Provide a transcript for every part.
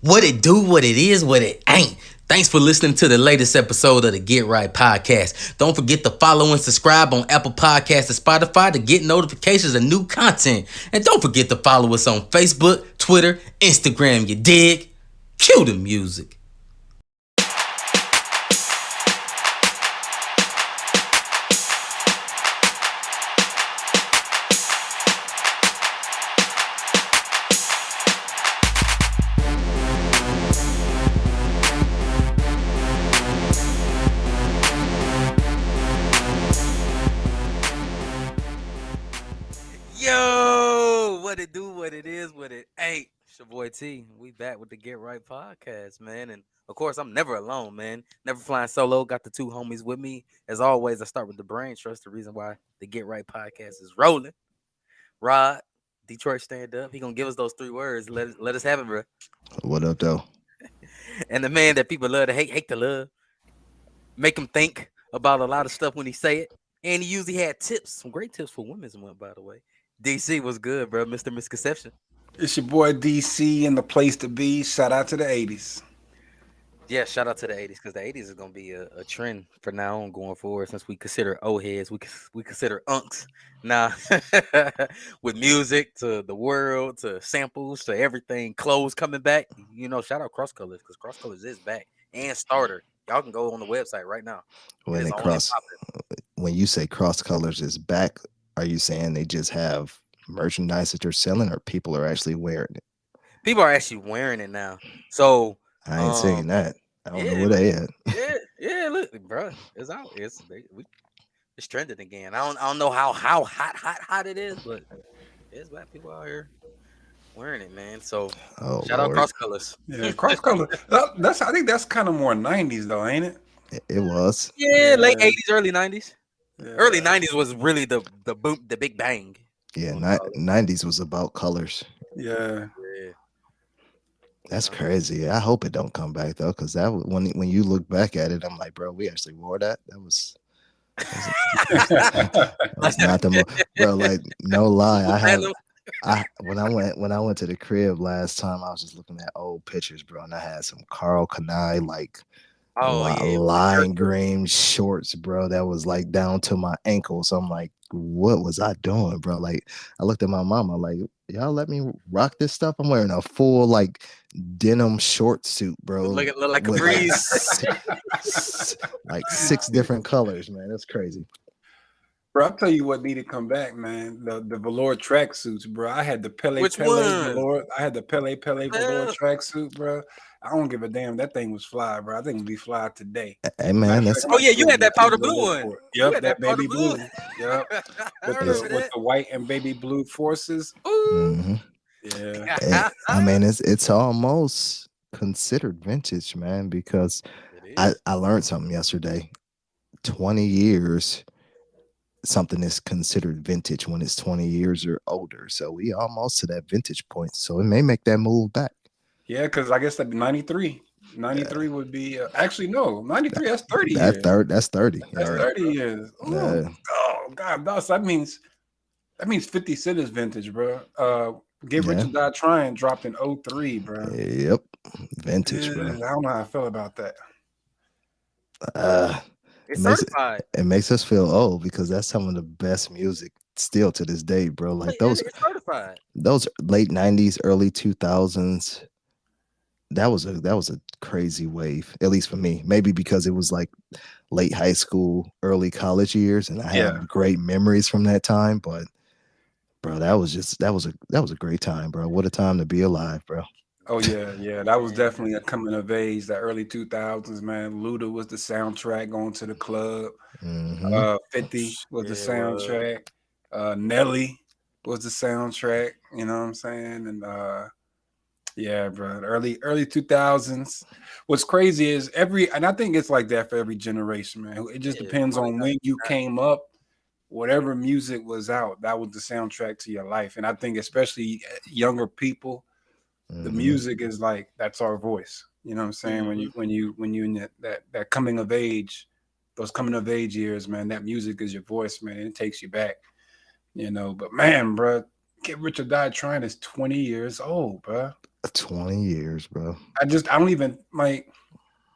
What it do, what it is, what it ain't. Thanks for listening to the latest episode of the Get Right Podcast. Don't forget to follow and subscribe on Apple Podcasts and Spotify to get notifications of new content. And don't forget to follow us on Facebook, Twitter, Instagram, you dig? Cue the music. Yo, what it do, what it is, what it ain't. It's your boy T. We back with the Get Right Podcast, man. And of course, I'm never alone, man. Never flying solo. Got the two homies with me. As always, I start with the brain trust, the reason why the Get Right Podcast is rolling. Rod, Detroit stand up. He gonna give us those three words. Let us have it, bro. What up, though? And the man that people love to hate to love. Make him think about a lot of stuff when he say it. And he usually had tips, some great tips for women's month, by the way. DC was good, bro. Mr. Misconception. It's your boy DC in the place to be. Shout out to the 80s. Yeah, shout out to the 80s because the 80s is gonna be a trend for now on going forward. Since we consider old heads, we consider unks now with music to the world to samples to everything, clothes coming back. You know, shout out Cross Colors because Cross Colors is back and Starter. Y'all can go on the website right now. When It is they only cross, popping. when you say Cross Colors is back, are you saying they just have merchandise that they're selling, or people are actually wearing it? People are actually wearing it now. So I ain't saying that. I don't know yeah, where they at. yeah. Look, bro, it's out. It's trending again. I don't know how hot it is, but there's black people out here wearing it, man. So Oh shout out Lord, Cross Colors. Yeah, cross color. I think that's kind of more 90s though, ain't it? it was. Yeah, late Yeah. 80s, early 90s. Yeah. Early 90s was really the boom, the big bang. Yeah, You wanna call it. 90s was about colors. Yeah. Yeah. That's Yeah. crazy. I hope it don't come back though, because when you look back at it, I'm like, bro, we actually wore that. That was not the bro. Like, no lie, when I went to the crib last time, I was just looking at old pictures, bro, and I had some Carl Kanai like Oh yeah, with the lime shirt. green shorts, bro. That was like down to my ankles. So I'm like, what was I doing, bro? Like, I looked at my mama, like, y'all let me rock this stuff. I'm wearing a full like denim short suit, bro, Look like a with breeze. like six different colors, man. That's crazy. Bro, I'll tell you what need to come back, man. The velour tracksuits, bro. I had the Which Pele one? velour. I had the Pele velour Uh, tracksuit, bro. I don't give a damn. That thing was fly, bro. I think it'd be fly today. Hey, Matter man, of that's fact, Oh I yeah, you still had need that to powder go blue look one. for it. You Yep, had that that powder baby blue. blue. Yep, I with remember the that. white and baby blue forces. Ooh. hmm Yeah. I mean, it's almost considered vintage, man, because It I is. I learned something yesterday. 20 years, something is considered vintage when it's 20 years or older. So we almost to that vintage point. So it may make that move back. Yeah, because I guess that'd be 93. 93 would be actually no, 93, that's 30 That years. third, that's 30. That's Yeah. 30 years. Ooh, oh God, that means 50 Cent is vintage, bro. Get Rich Yeah. or Die Trying dropped in '03, bro. Yep. Vintage, bro. I don't know how I feel about that. Uh it It's makes certified. it makes us feel old because that's some of the best music still to this day, bro. Like It's certified. those late 90s, early 2000s, that was a crazy wave, at least for me. Maybe because it was like late high school, early college years, and I Yeah. have great memories from that time. But bro, that was a great time, bro. What a time to be alive, bro. Oh yeah. That was Man. definitely a coming of age. The early 2000s, man. Luda was the soundtrack going to the club. Hmm 50 was the Yeah, it was. soundtrack. Nelly was the soundtrack. You know what I'm saying? And yeah, bro. Early 2000s. What's crazy is and I think it's like that for every generation, man. It just Yeah, depends probably on not. when you came up. Whatever music was out, that was the soundtrack to your life. And I think especially younger people, the hmm music is like that's our voice. You know what I'm saying? When Mhm. you in that coming of age, those coming of age years, man, that music is your voice, man. It takes you back. But man, bro, Get Rich or Die Trying is 20 years old, bro. 20 years, bro. I don't even like.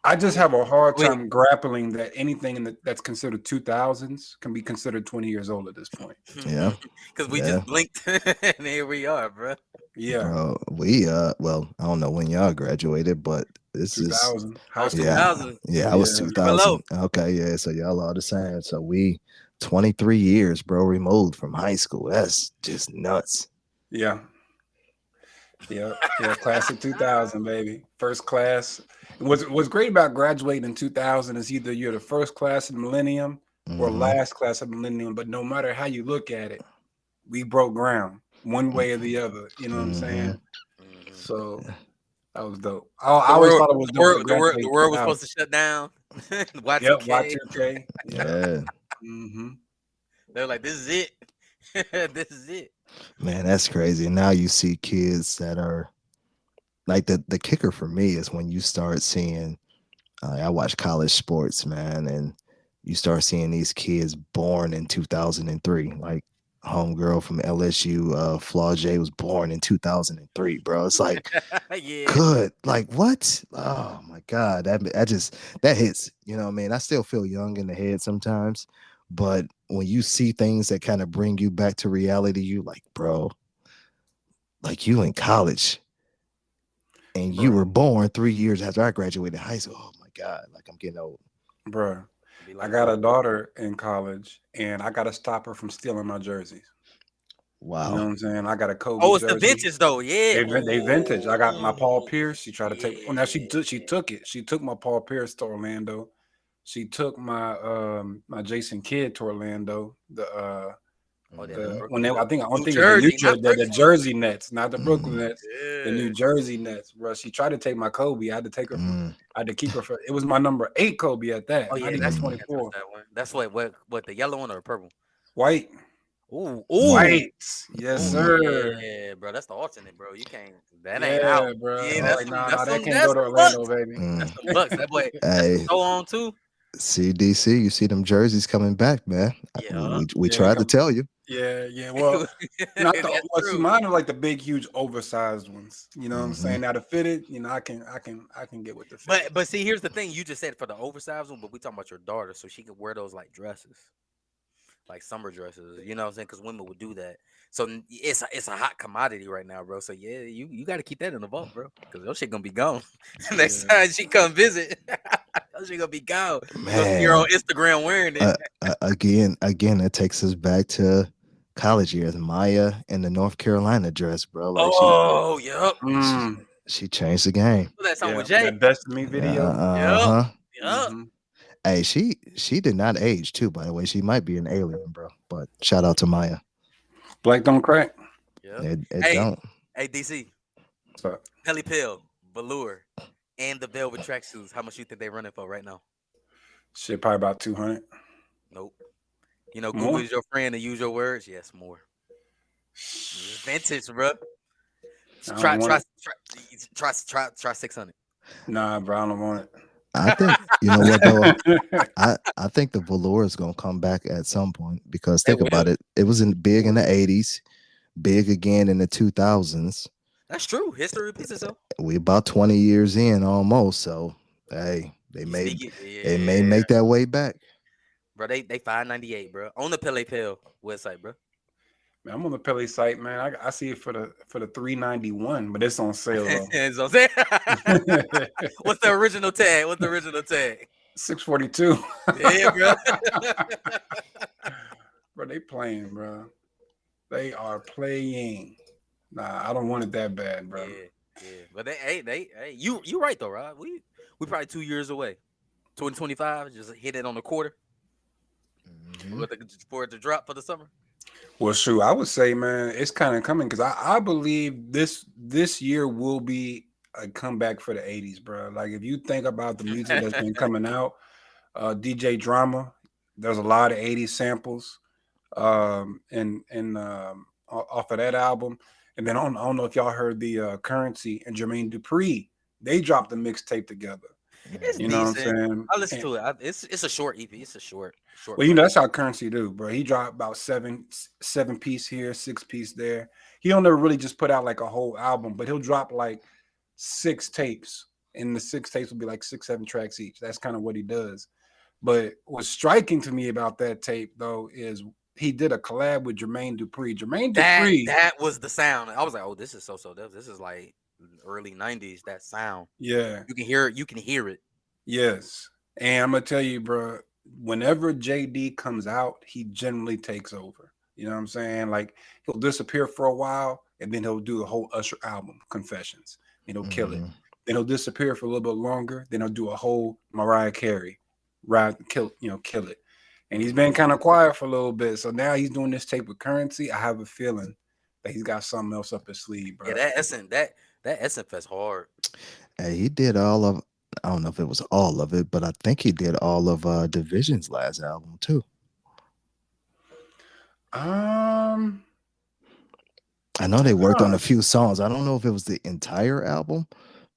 I just have a hard Wait. time grappling that anything that's considered 2000s can be considered 20 years old at this point. Yeah. Because we Yeah. just blinked and here we are, bro. Yeah, Bro, we well, I don't know when y'all graduated, but this is 2000 I high was school. yeah. 2000. Yeah, I was Yeah. 2000. Okay, yeah, so y'all are the same. So we 23 years, bro, removed from high school. That's just nuts. Yeah. Yeah, class of 2000, baby. First class. What's great about graduating in 2000 is either you're the first class of the millennium or Mhm. last class of the millennium, but no matter how you look at it, we broke ground one way or the other. You know what I'm saying? Mhm. So that was dope. I always thought it was dope to graduate. The world was supposed to shut down. Y2K. Yep, Y2K. Yeah. Mm-hmm. They're like, this is it. This is it. Man, that's crazy. Now you see kids that are like the kicker for me is when you start seeing I watch college sports, man, and you start seeing these kids born in 2003. Like homegirl from LSU, Flaw J was born in 2003, bro. It's like Yeah. good. Like what? Oh my God. That hits. You know what I mean? I still feel young in the head sometimes, but when you see things that kind of bring you back to reality, you like, bro, like you in college and you Bro. were born 3 years after I graduated high school. Oh my God, like I'm getting old. Bro, Be I like, got a daughter in college, and I got to stop her from stealing my jerseys. Wow. You know what I'm saying? I got a Kobe oh, it's the jersey. vintage though. Yeah. They vintage. I got my Paul Ooh. Pierce. She tried to take. Well, now she took it. She took my Paul Pierce to Orlando. She took my Jason Kidd to Orlando. Oh, Mhm. the When they, I think one New thing is the Jersey, not the Brooklyn. Jersey Nets, not the Mhm. Brooklyn Nets, the New Yeah. Jersey Nets, bro. She tried to take my Kobe. I had to take her. Mm. I had to keep her for. It was my number 8 Kobe at that. Oh Not yeah, even that's Mm. you can't touch 24. that one. That's what the yellow one or the purple? White, Ooh, white. Yes, Ooh, sir. yeah, bro. That's the alternate, bro. You can't. That ain't Yeah, out. bro. Yeah, Oh, nah, that can't that's go to some Orlando, bucks. baby. That's Mm. some bucks. That boy. That's Hey, so on too. CDC, you see them jerseys coming back, man. Yeah. We Yeah, they tried to come. tell you. Yeah. Well, not the. That's Well, see, true. mine are like the big, huge, oversized ones. You know what I'm Mhm. saying? Now to fit it, I can get with the fit. But see, here's the thing. You just said for the oversized one, but we talking about your daughter, so she could wear those like dresses, like summer dresses. You know what I'm saying? Because women would do that. So it's a hot commodity right now, bro. So yeah, you got to keep that in the vault, bro, because your shit gonna be gone next Yeah. time she come visit. Your shit gonna be gone. You gonna see her Man, on Instagram wearing it. again, that takes us back to college years. Maya in the North Carolina dress, bro. Like Oh, yep. she changed the game. That song Yeah, with Jay. that Best of Me video. Uh-huh. Yep. Mhm. Hey, she did not age too, by the way. She might be an alien, bro. But shout out to Maya. Black don't crack. Yep. It Hey, don't. hey, DC, What's up? Pelly Pill, Velour, and the Velvet tracksuits. How much you think they running for right now? Shit, probably about 200. Nope. You know, More? Google is your friend and use your words. Yes, more. It's vintage, bro. I Try, don't try, want try, try 600. Nah, bro, I don't want it. I think you know what though. I think the velour is gonna come back at some point because They think about will. it. It was big in the 80s, big again in the 2000s. That's true. History repeats itself. We about 20 years in almost. So hey, they You may sneak it. they may Yeah. make that way back. Bro, they $5.98, bro. On the Pele Pill website, bro. Man, I'm on the Pele site, man. I see it for the $391, but it's on sale though. That's what I'm saying. What's the original tag? What's the original tag? 642. Yeah, bro. Bro, they playing, bro. They are playing. Nah, I don't want it that bad, bro. Yeah. But they you right though, Rob. We probably 2 years away. 2025, just hit it on the quarter. For it to drop for the summer. Well, shoot, I would say, man, it's kind of coming because I believe this year will be a comeback for the 80s, bro. Like if you think about the music that's been coming out, DJ Drama, there's a lot of 80s samples and off of that album. And then I don't know if y'all heard the Currency and Jermaine Dupri. They dropped a mixtape together. It's You know decent. what I'm saying? I listen to it. It's a short EP. It's a short. Well, that's how Currency do, bro. He dropped about seven piece here, 6 piece there. He don't never really just put out like a whole album, but he'll drop like 6 tapes, and the 6 tapes will be like 6, 7 tracks each. That's kind of what he does. But what's striking to me about that tape though is he did a collab with Jermaine Dupri. Jermaine Dupri, That was the sound. I was like, oh, this is so Def. This is like early 90s, that sound. yeah, You can hear it. You can hear it. yes. And I'm gonna tell you, bro, whenever JD comes out, he generally takes over. You know what I'm saying? Like he'll disappear for a while, and then he'll do the whole Usher album, Confessions, and he'll kill it. Mhm. Then he'll disappear for a little bit longer. Then he'll do a whole Mariah Carey, kill it. And he's been kind of quiet for a little bit. So now he's doing this tape with Currency. I have a feeling that he's got something else up his sleeve, bro. Yeah, that Essence Fest hard. Hey, he did all of. I don't know if it was all of it, but I think he did all of Division's last album too. Um, I know they worked on a few songs. I don't know if it was the entire album,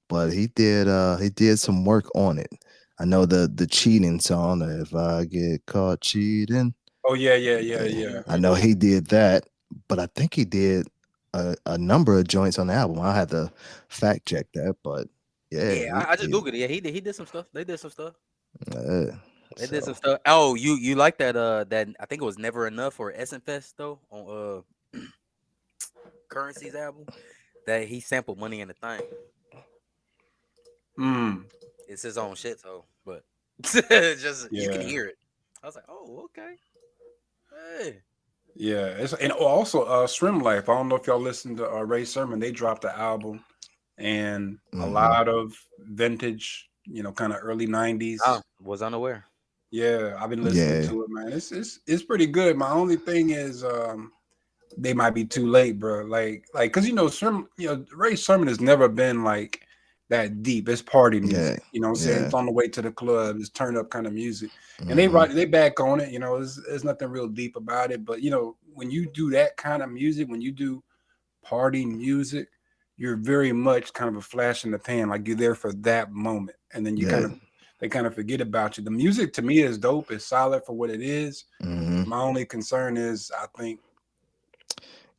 but he did some work on it. I know the cheating song, If I Get Caught Cheating. oh yeah. I know he did that, but I think he did a number of joints on the album. I'll have to fact check that, but Yeah, I just googled it. Yeah, he did some stuff. They did some stuff. They did some so, stuff. Oh, you like that? That I think it was Never Enough for Essence Fest though on Currency's album. That he sampled Money in the Thing. It's his own shit, so but just you can Yeah. hear it. I was like, oh, okay. Hey. Yeah, and also Swim Life. I don't know if y'all listened to Ray Sermon. They dropped the album, and a Mhm. lot of vintage, kind of early 90s. I was unaware. Yeah, I've been listening Yeah. to it, man. It's pretty good. My only thing is they might be too late, bro. Like because Ray Sermon has never been like that deep. It's party music. Yeah, You know what I'm saying? yeah. It's on the way to the club. It's turn up kind of music. And Mhm. they back on it. There's nothing real deep about it. But when you do that kind of music, when you do party music, you're very much kind of a flash in the pan. Like you're there for that moment, and then Yeah. they kind of forget about you. The music to me is dope. It's solid for what it is. Mhm. My only concern is I think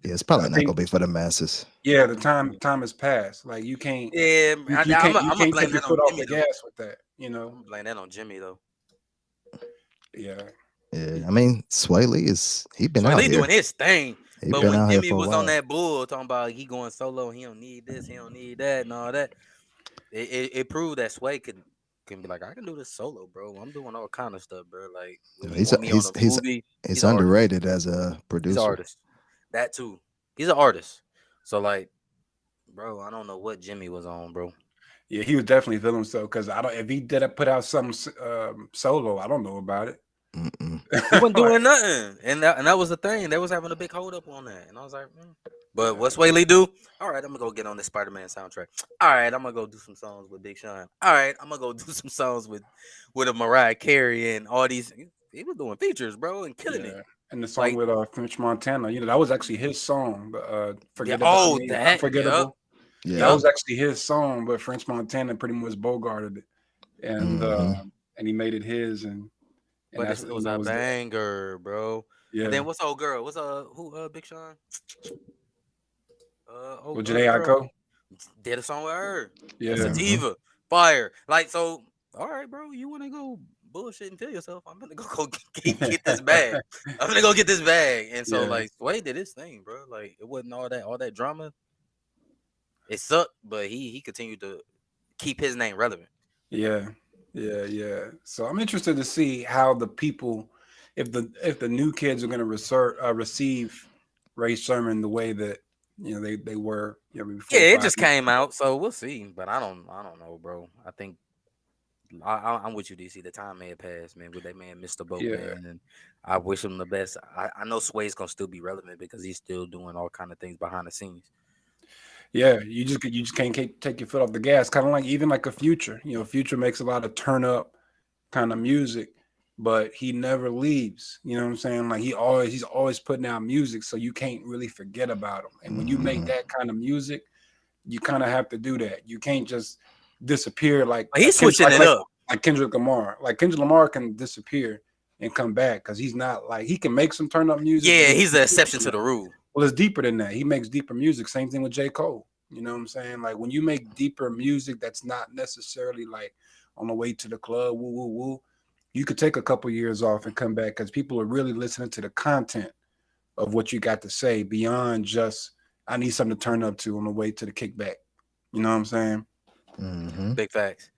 Yeah, it's probably not gonna be for the masses. the time has passed. Like you can't Yeah, you, I'm you can't gonna you can't blame take your that on foot off Jimmy the though. gas with that. I'm gonna blame that on Jimmy though. Yeah. Yeah, I mean, Sway Lee he been So out Lee here. doing his thing. He But been when out here Jimmy for a was on while. that bull talking about he going solo, he don't need this, he don't need that, and all that, it proved that Sway can be like, I can do this solo, bro. I'm doing all kind of stuff, bro. Like when you He's want me on a movie, he's an artist. underrated as a He's an producer. artist. That too. He's an artist. So like, bro, I don't know what Jimmy was on, bro. Yeah, he was definitely feeling himself because I don't. If he did put out something solo, I don't know about it. Mm-mm. He wasn't doing nothing, and that was the thing. They was having a big hold up on that, and I was like, But what's Sway Lee do? All right, I'm gonna go get on this Spider-Man soundtrack. All right, I'm gonna go do some songs with Big Sean. All right, I'm gonna go do some songs with a Mariah Carey and all these. He was doing features, bro, and killing it. And the song with French Montana, that was actually his song. Forget oh, About Me, that Unforgettable. Yeah. That was actually his song, but French Montana pretty much bogarted it, and he made it his. But it was a banger, bro. Yeah. And then what's old girl? What's who Big Sean? With Janae Aiko? Did a song with her. Yeah. Sativa. Fire. Like, so, all right, bro. You want to go bullshit and kill yourself? I'm going to go get this bag. I'm going to go get this bag. And so, like, Sway did his thing, bro. Like, it wasn't all that drama. It sucked, but he continued to keep his name relevant. Yeah. So I'm interested to see how the people, if the new kids are going to receive Ray Sermon the way that they were. Before it just came out, so we'll see. But I don't know, bro. I think I'm with you, DC. The time may have passed, man. With that man, Mr. Boatman, and I wish him the best. I know Sway's gonna still be relevant because he's still doing all kind of things behind the scenes. Yeah, you just can't take your foot off the gas. Kind of like even like a Future. Future makes a lot of turn up kind of music, but he never leaves. You know what I'm saying? Like he's always putting out music, so you can't really forget about him. And when you make that kind of music, you kind of have to do that. You can't just disappear like he's switching it up. Like Kendrick Lamar. Like Kendrick Lamar can disappear and come back because he's not like he can make some turn up music. Yeah, he's the exception to the rule. Well, it's deeper than that. He makes deeper music. Same thing with J. Cole. You know what I'm saying? Like when you make deeper music that's not necessarily like on the way to the club, woo woo woo, you could take a couple years off and come back because people are really listening to the content of what you got to say beyond just I need something to turn up to on the way to the kickback. You know what I'm saying? Hmm. Big facts.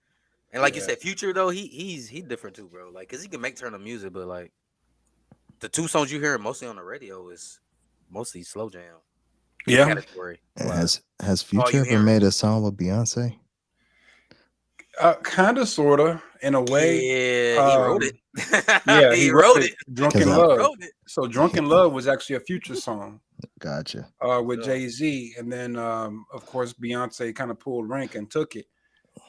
And like you Yeah. said, Future though, he's different too, bro. Like, cause he can make turn up music, but like the two songs you hear mostly on the radio is mostly slow jam Yeah. category. And Why? has All Future you ever hearing? made a song with Beyonce? Kind of, sort of, in a way. Yeah, he wrote it. Yeah, he He wrote wrote it. it. Because Drunken He I'm Love. wrote it. So Drunken Love was actually a Future song gotcha. with Yeah. Jay-Z. And then, of course, Beyonce kind of pulled rank and took it.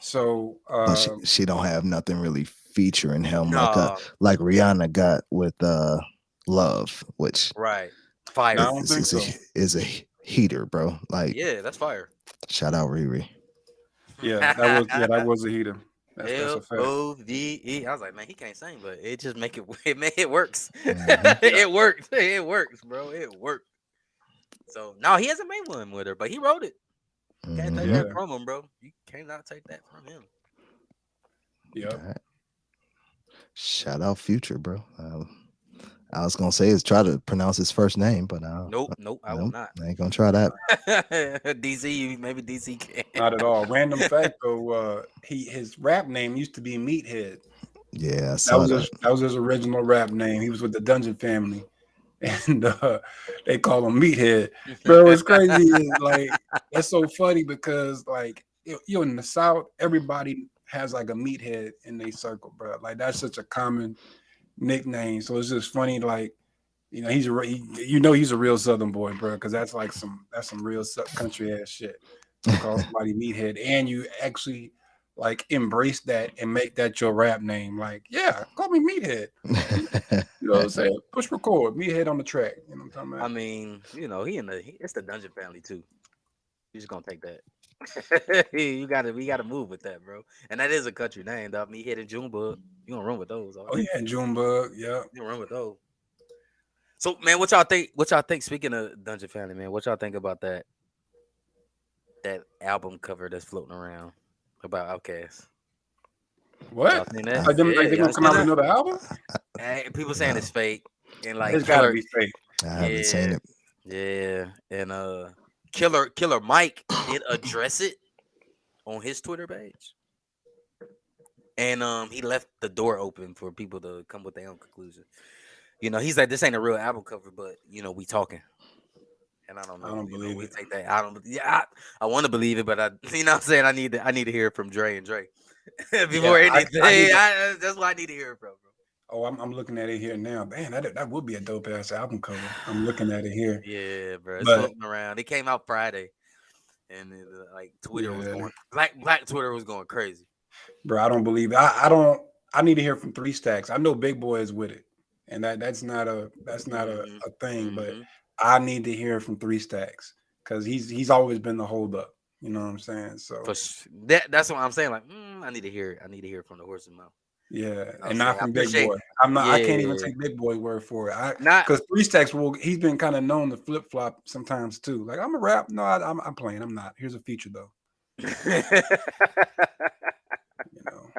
So, And she don't have nothing really featuring him No, like Rihanna got with Love, which right. I Fire. don't think is so. a heater, bro. Like Yeah, that's fire. shout out Riri. Yeah, that was a heater. That's a fact. Love. I was like, man, he can't sing, but it just make it. It works. Mhm. It works. It works, bro. It worked. So no, he hasn't made one with her, but he wrote it. Can't take Mhm. that Yeah. from him, bro. You cannot take that from him. Yep. Alright. Shout out Future, bro. I was gonna say is try to pronounce his first name, but Nope, I will nope, not. I ain't gonna try that. DC, maybe DC can. Not at all. Random fact though, his rap name used to be Meathead. Yeah, I That saw was that. his original rap name. He was with the Dungeon Family, and they call him Meathead. Bro, what's crazy is like that's so funny because like you in the South, everybody has like a meathead in their circle, bro. Like that's such a common nickname. So it's just funny, like he's he's a real Southern boy, bro, because that's some real country ass shit to call somebody meathead, and you actually like embrace that and make that your rap name. Like, yeah, call me meathead. You know what I'm saying? Push record, meathead on the track. You know what I'm talking I about? mean, it's the Dungeon Family too. You just gonna take that. We gotta move with that, bro. And that is a country name, dog. Me hitting Junebug. You gonna run with those? Oh yeah, Junebug. Yeah. You gonna run with those? So, man, what y'all think? What y'all think? Speaking of Dungeon Family, man, what y'all think about that album cover that's floating around about Outkast? Y'all What? seen that? Like them, like Yeah, they y'all gonna come seen out with that? another album? Hey, people saying it's fake and like It's gotta Killer, be fake. I haven't seen yeah, it. yeah, and Killer Mike did address it on his Twitter page, and he left the door open for people to come with their own conclusion. He's like, this ain't a real album cover, but we talking. And I don't I know. don't believe We it. take that. I don't. Yeah, I want to believe it, but what I'm saying, I need to hear it from Dre and Dre before Yeah, anything. I need to, That's what I need to hear it from, bro. oh, I'm looking at it here now. Man, that would be a dope ass album cover. I'm looking at it here. Yeah, bro. It's But floating around. It came out Friday, and like Twitter was yeah, going black Twitter was going crazy. bro, I don't believe it. I don't I need to hear from Three Stacks. I know Big Boy is with it. And that's not Hmm. a thing, but Hmm. I need to hear from Three Stacks because he's always been the hold up. You know what I'm saying? So That's what I'm saying. Like, I need to hear it. I need to hear it from the horse's mouth. yeah, I'll and say not I from Big appreciate. Boy. I can't even Yeah, take Big Boy word for it. not. Because Three Stacks he's been kind of known to flip flop sometimes too. Like I'm a rap. No, I'm playing. I'm not. Here's a feature though. You know.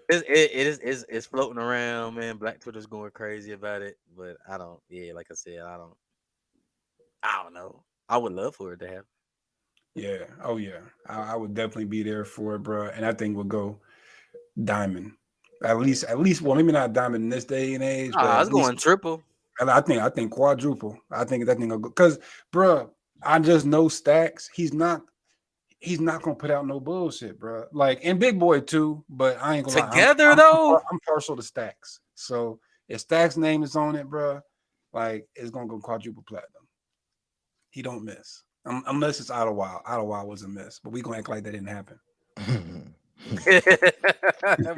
It's floating around, man. Black Twitter's going crazy about it, but I don't. Yeah, like I said, I don't know. I would love for it to happen. Yeah. Oh yeah. I would definitely be there for it, bro. And I think we'll go diamond. At least. Well, maybe not diamond in this day and age, but I at was least going triple. I think quadruple. I think that thing will go because, bro, I just know Stacks. He's not gonna put out no bullshit, bro. Like and Big Boy too, but I ain't gonna lie. Together though, I'm partial to Stacks. So if Stacks' name is on it, bro, like it's gonna go quadruple platinum. He don't miss. Unless it's Out of Wild. Out of Wild was a miss, but we gonna act like that didn't happen.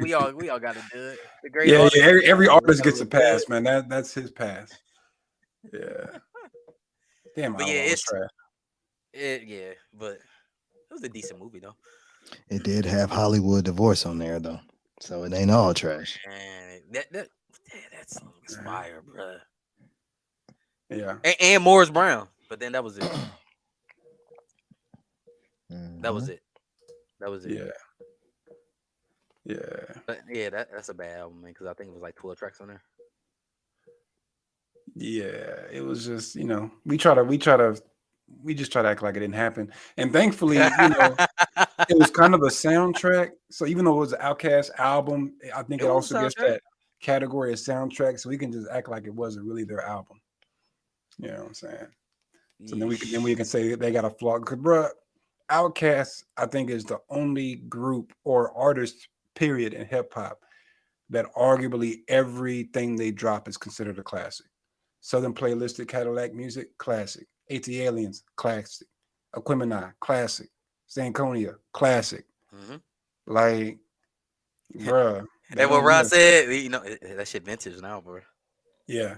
we all got to do it. The great Yeah, artist, yeah. Every we artist gotta gets a look good. pass, man. That's his pass. Yeah. Damn, But Out of yeah, Wild was trash. yeah, but it was a decent movie though. It did have Hollywood Divorce on there though, so it ain't all trash. And that song is fire, bro. Yeah. And Morris Brown, but then that was it. That was Mhm. it. That was it. Yeah, yeah, But yeah, that's a bad album, man. Because I think it was like 12 tracks on there. yeah. It was just, we just try to act like it didn't happen. And thankfully, it was kind of a soundtrack. So even though it was an Outkast album, I think It it was a also gets soundtrack. that category of soundtrack. So we can just act like it wasn't really their album. You know what I'm saying? So then we can say they got a flaw. Cause bruh, Outkast, I think, is the only group or artist, period, in hip hop that arguably everything they drop is considered a classic. Southern Playlistic Cadillac Music, classic. AT Aliens, classic. Aquemini, classic. Stankonia, classic. Mm-hmm. Like, bruh, they And what don't Ross miss. said, that shit vintage now, bro. Yeah,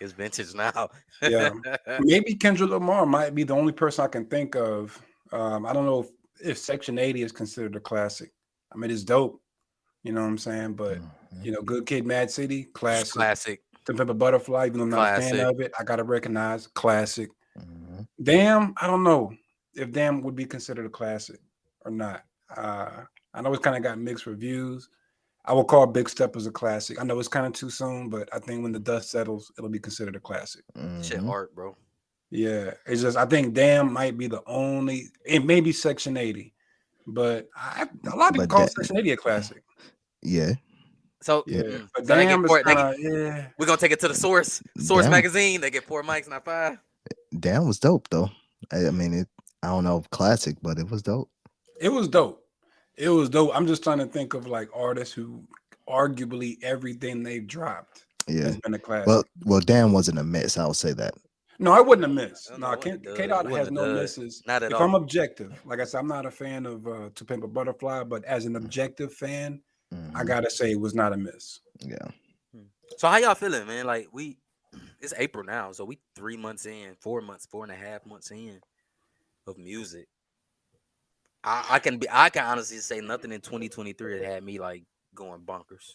It's vintage now. yeah. Maybe Kendrick Lamar might be the only person I can think of. I don't know if Section 80 is considered a classic. I mean, it's dope. You know what I'm saying? But, Mhm. Good Kid, Mad City, classic. Classic. To Pimp a Butterfly, even though I'm not a fan Classic. of it, I got to recognize classic. Mhm. Damn, I don't know if Damn would be considered a classic or not. I know it's kind of got mixed reviews. I will call Big Steppers a classic. I know it's kind of too soon, but I think when the dust settles, it'll be considered a classic. Shit Mhm. art, bro. Yeah, it's just I think Damn might be the only. It may be Section 80, but a lot of people But call that, Section 80 a classic. yeah, So, Yeah, yeah. but so they get Damn is four. kind of yeah. We're gonna take it to the source Damn, magazine. They get 4 mics, not 5. damn was dope though. I mean, I don't know if classic, but it was dope. It was dope. It was dope. I'm just trying to think of like artists who arguably everything they've dropped Yeah. has been a Well, classic. damn wasn't a miss. I'll say that. No, I wouldn't have missed. Oh, No, no, it wasn't a K dud. It Dot has wasn't a no dud. misses. Not at If I'm all. objective, like I said, I'm not a fan of To Pimp a Butterfly, but as an objective fan, I Mhm. gotta say it was not a miss. Yeah. So how y'all feeling, man? Like it's April now, so we 3 months in, 4 months, 4.5 months in of music. I can honestly say nothing in 2023 that had me like going bonkers.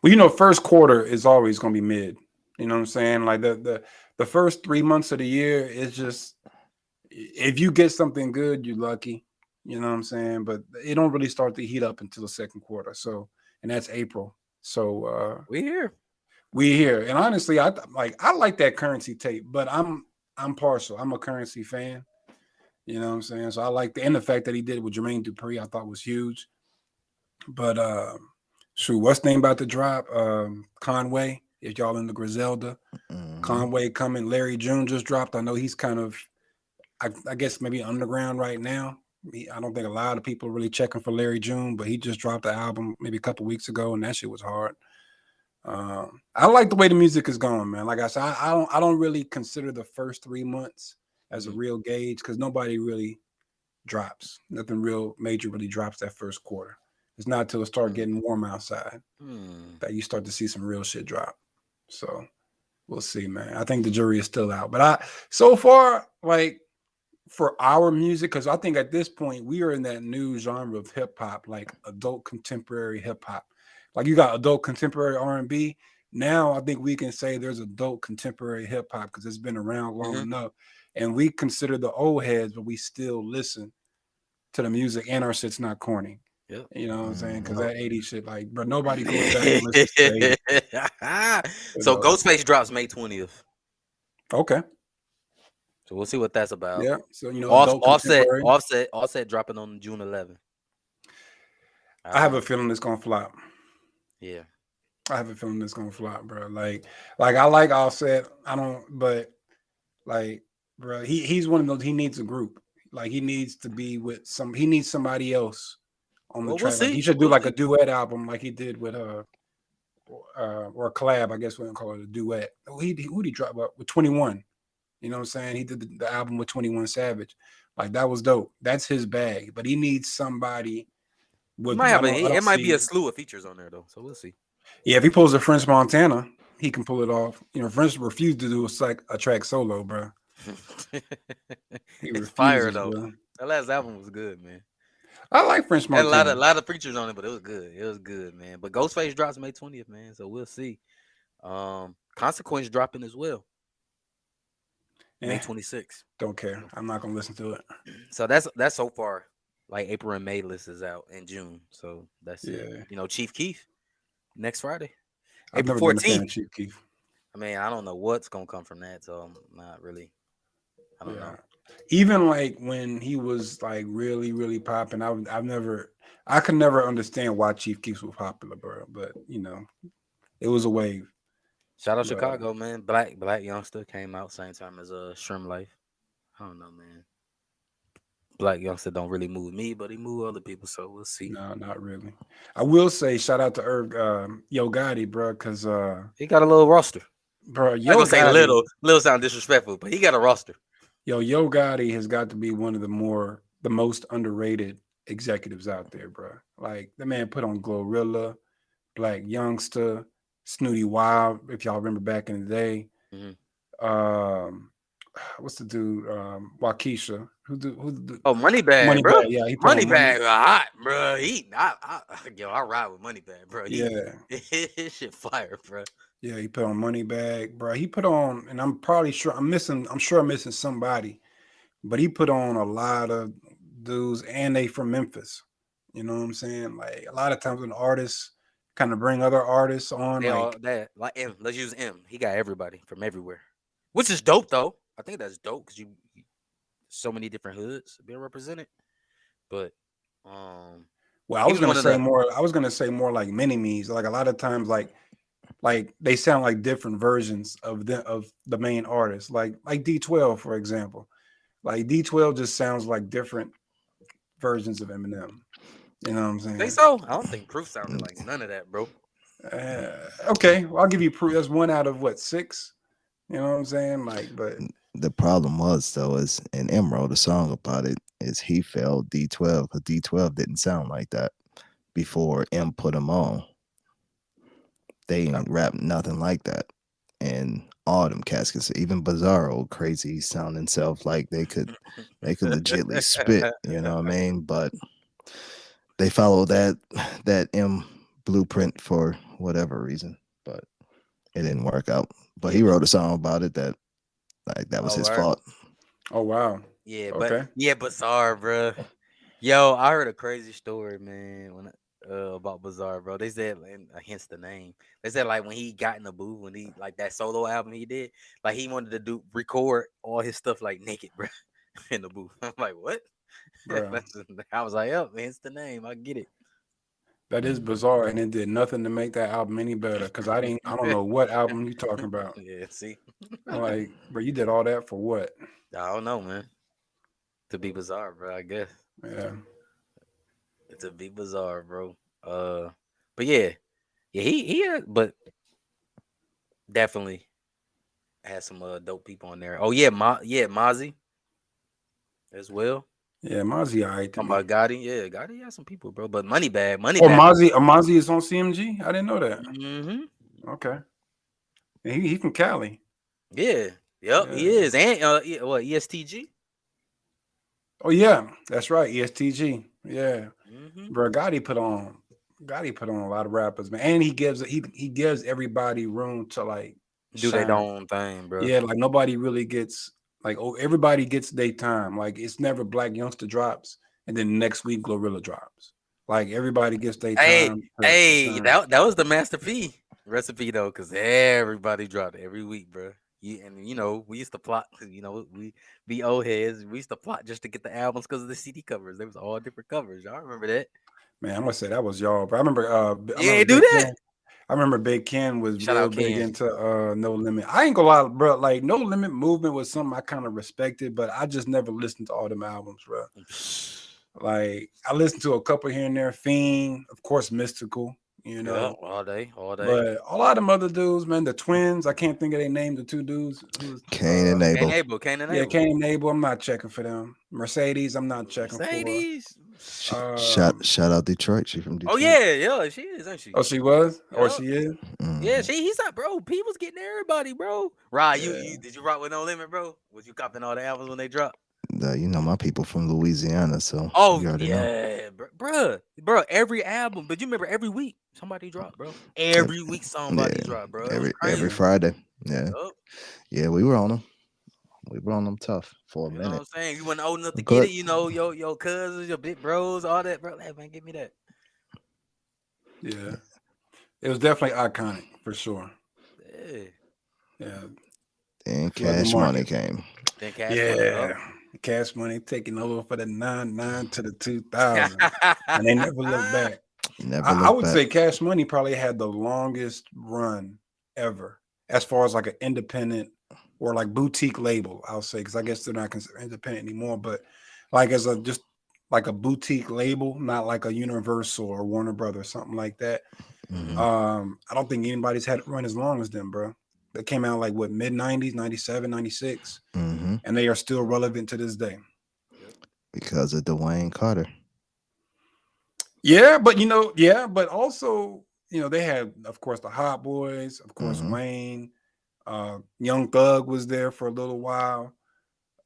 Well, first quarter is always gonna be mid. You know what I'm saying? Like the first 3 months of the year is just if you get something good, you're lucky. You know what I'm saying? But it don't really start to heat up until the second quarter. So, and that's April. So We here. we here. And honestly, I like that Currency tape, but I'm partial. I'm a Currency fan. You know what I'm saying? So I like the fact that he did it with Jermaine Dupri, I thought was huge. But shoot, what's the name about to drop? Conway. If y'all in the Griselda, Mhm. Conway coming. Larry June just dropped. I know he's kind of I guess maybe underground right now. I don't think a lot of people are really checking for Larry June, but he just dropped the album maybe a couple weeks ago, and that shit was hard. I like the way the music is going, man. Like I said, I don't really consider the first 3 months as a real gauge because nobody really drops. Nothing real major really drops that first quarter. It's not until it start getting warm outside that you start to see some real shit drop. So we'll see, man. I think the jury is still out, but so far like for our music, because I think at this point we are in that new genre of hip hop, like adult contemporary hip hop. Like you got adult contemporary R&B. Now I think we can say there's adult contemporary hip hop because it's been around long enough, and we consider the old heads, but we still listen to the music, and our shit's not corny. Yep. You know what I'm saying? Because Mhm. that 80s shit, like, bro, nobody goes back and listens to the 80s. So Ghostface drops May 20th. Okay. So we'll see what that's about. Yeah. So adult contemporary. Offset dropping on June 11th. I have a feeling it's gonna flop. Yeah. I have a feeling it's gonna flop, bro. Like I like Offset. I don't, but like, bro, he's one of those. He needs a group. Like he needs to be with he needs somebody else on the Well, track. we'll Like see. he should do We'll like see. a duet album, like he did with or a collab. I guess we don't call it a duet. Who did he drop with 21? You know what I'm saying? He did the album with 21 Savage. Like that was dope. That's his bag. But he needs somebody with. Might have I don't it might be a see. slew of features on there though. So we'll see. Yeah, if he pulls a French Montana, he can pull it off. French refused to do a track solo, bro. He It's fire refuses, though. bro. That last album was good, man. I like French Had Montana. a lot of features on it, but it was good. It was good, man. But Ghostface drops May 20th, man. So we'll see. Consequence dropping as well. May Eh, 26th. don't care. I'm not gonna listen to it. So that's so far. Like April and May list is out in June. So that's it. Yeah, You know, Chief Keef next Friday, I've April never been a fan 14th. of Chief Keef. I mean, I don't know what's gonna come from that, so I'm not really. I don't Yeah. know. Even like when he was like really, really popping, I could never understand why Chief Keef was popular, bro. But you know, it was a wave. Shout out But, Chicago, man. Black youngster came out same time as Shrimp Life. I don't know, man. Black youngster don't really move me, but he move other people, so we'll see. no, not really. I will say shout out to Yo Gotti, bro, because He got a little roster. bro, I ain't Yo gonna say Gotti, little sound disrespectful, but he got a roster. Yo Gotti has got to be one of the most underrated executives out there, bro. Like the man put on Glorilla, Black Youngster, Snooty Wild, if y'all remember back in the day. Mhm. What's the dude? Waukesha. Who's the Oh, Moneybag, bro. Moneybag? Yeah, he put on Moneybag hot, bro. I ride with Moneybag, bro. Yeah, His shit fire, bro. yeah, he put on Moneybag, bro. He put on, and I'm probably sure I'm sure I'm missing somebody, but he put on a lot of dudes, and they from Memphis. You know what I'm saying? Like a lot of times when artists kind of bring other artists on, They all like that like M. Let's use M. He got everybody from everywhere, which is dope though. I think that's dope because so many different hoods being represented. But well, I he was was gonna one of say the more. I was gonna say more like mini me's. Like a lot of times, like they sound like different versions of the main artist. Like D12, for example. Like D12 just sounds like different versions of Eminem. You know what I'm saying? think so. I don't think Proof sounded like none of that, bro. Okay, well, I'll give you proof. That's 1 out of what, 6? You know what I'm saying? Like, but The problem was though is, and M wrote a song about it, is he felt D12 because D12 didn't sound like that before M put him on. They ain't rap nothing like that. And all them cats could say, even Bizarro, crazy sounding self, like they could legitly spit, you know what I mean? But they follow that M blueprint for whatever reason, but it didn't work out. But he wrote a song about it that like that was his fault. oh wow, Yeah, okay. but Bizarre, bro. Yo, I heard a crazy story, man, when about Bizarre, bro. They said, and hence the name. They said like when he got in the booth, when he like that solo album he did, like he wanted to record all his stuff like naked, bro, in the booth. I'm like, what? Bro, I was like, oh, hence the name. I get it. that is bizarre, and it did nothing to make that album any better. Because I don't know what album you talking about. Yeah, see, Like, bro, you did all that for what? I don't know, man. To be Bizarre, bro. I guess Yeah, to be Bizarre, bro. But yeah, he had, but definitely had some dope people on there. Oh yeah, Mozzie as well. yeah, Mozzie, all right. Talking about Gotti, yeah, Gotti had some people, bro. But Moneybag. Oh, Mozzie is on CMG. I didn't know that. Mm-hmm. Okay, and he from Cali. Yeah, yep, he is. And what ESTG? Oh yeah, that's right. ESTG. Yeah, Mm-hmm. bro. Gotti put on a lot of rappers, man, and he gives everybody room to like Do their shine. own thing, bro. Yeah, like nobody really gets everybody gets their time. Like it's never Black Youngster drops and then next week Glorilla drops. Like everybody gets their time. Hey, that was the Master P recipe though, because everybody dropped every week, bro. You know, we used to plot. You know, we be old heads. We used to plot just to get the albums because of the CD covers. There was all different covers. Y'all remember that? Man, I'm gonna say that was y'all. But I remember. I remember Big Ken was Shout real out big Ken. into No Limit. I ain't gonna lie, bro. Like No Limit movement was something I kind of respected, but I just never listened to all them albums, bro. Like I listened to a couple here and there. Fiend, of course, Mystical. You know, yeah, all day. But a lot of them other dudes, man, the twins. I can't think of their name. The two dudes, Cain and Abel. Cain and Abel. Yeah, Cain and Abel. I'm not checking for them. Mercedes, I'm not checking for. Shout out Detroit. She from Detroit. Oh yeah, she is, ain't she? Oh, she was, or Yup. she is. Mhm. Yeah, he's like, bro. P was getting everybody, bro. Rod, you did you rock with No Limit, bro? Was you copping all the albums when they dropped? You know my people from Louisiana, so Oh you already know. yeah, bro. Every album, but you remember every week somebody dropped, bro. Every week somebody dropped, bro. Every Friday. Yeah, Yup. yeah, we were on them. We were on them tough for a You know what minute. I'm saying? You weren't old enough to get Good. it. You know, your cousins, your big bros, all that, bro. Hey, man, give me that. Yeah, it was definitely iconic for sure. Yeah. Yeah, Then flood the Cash Money market. came. Then Cash Money up. Yeah, Cash Money taking over for the 99 to the 2000, and they never looked back. Never I looked would back. say Cash Money probably had the longest run ever, as far as like an independent or like boutique label. I'll say, because I guess they're not considered independent anymore, but like as a just like a boutique label, not like a Universal or Warner Brothers, something like that. Mhm. I don't think anybody's had it run as long as them, bro. They came out like what, mid 90s, 97, 96, Mhm. and they are still relevant to this day. Because of Dwayne Carter. Yeah, but but also, they had, of course, the Hot Boys, of course, Mhm. Wayne, Young Thug was there for a little while.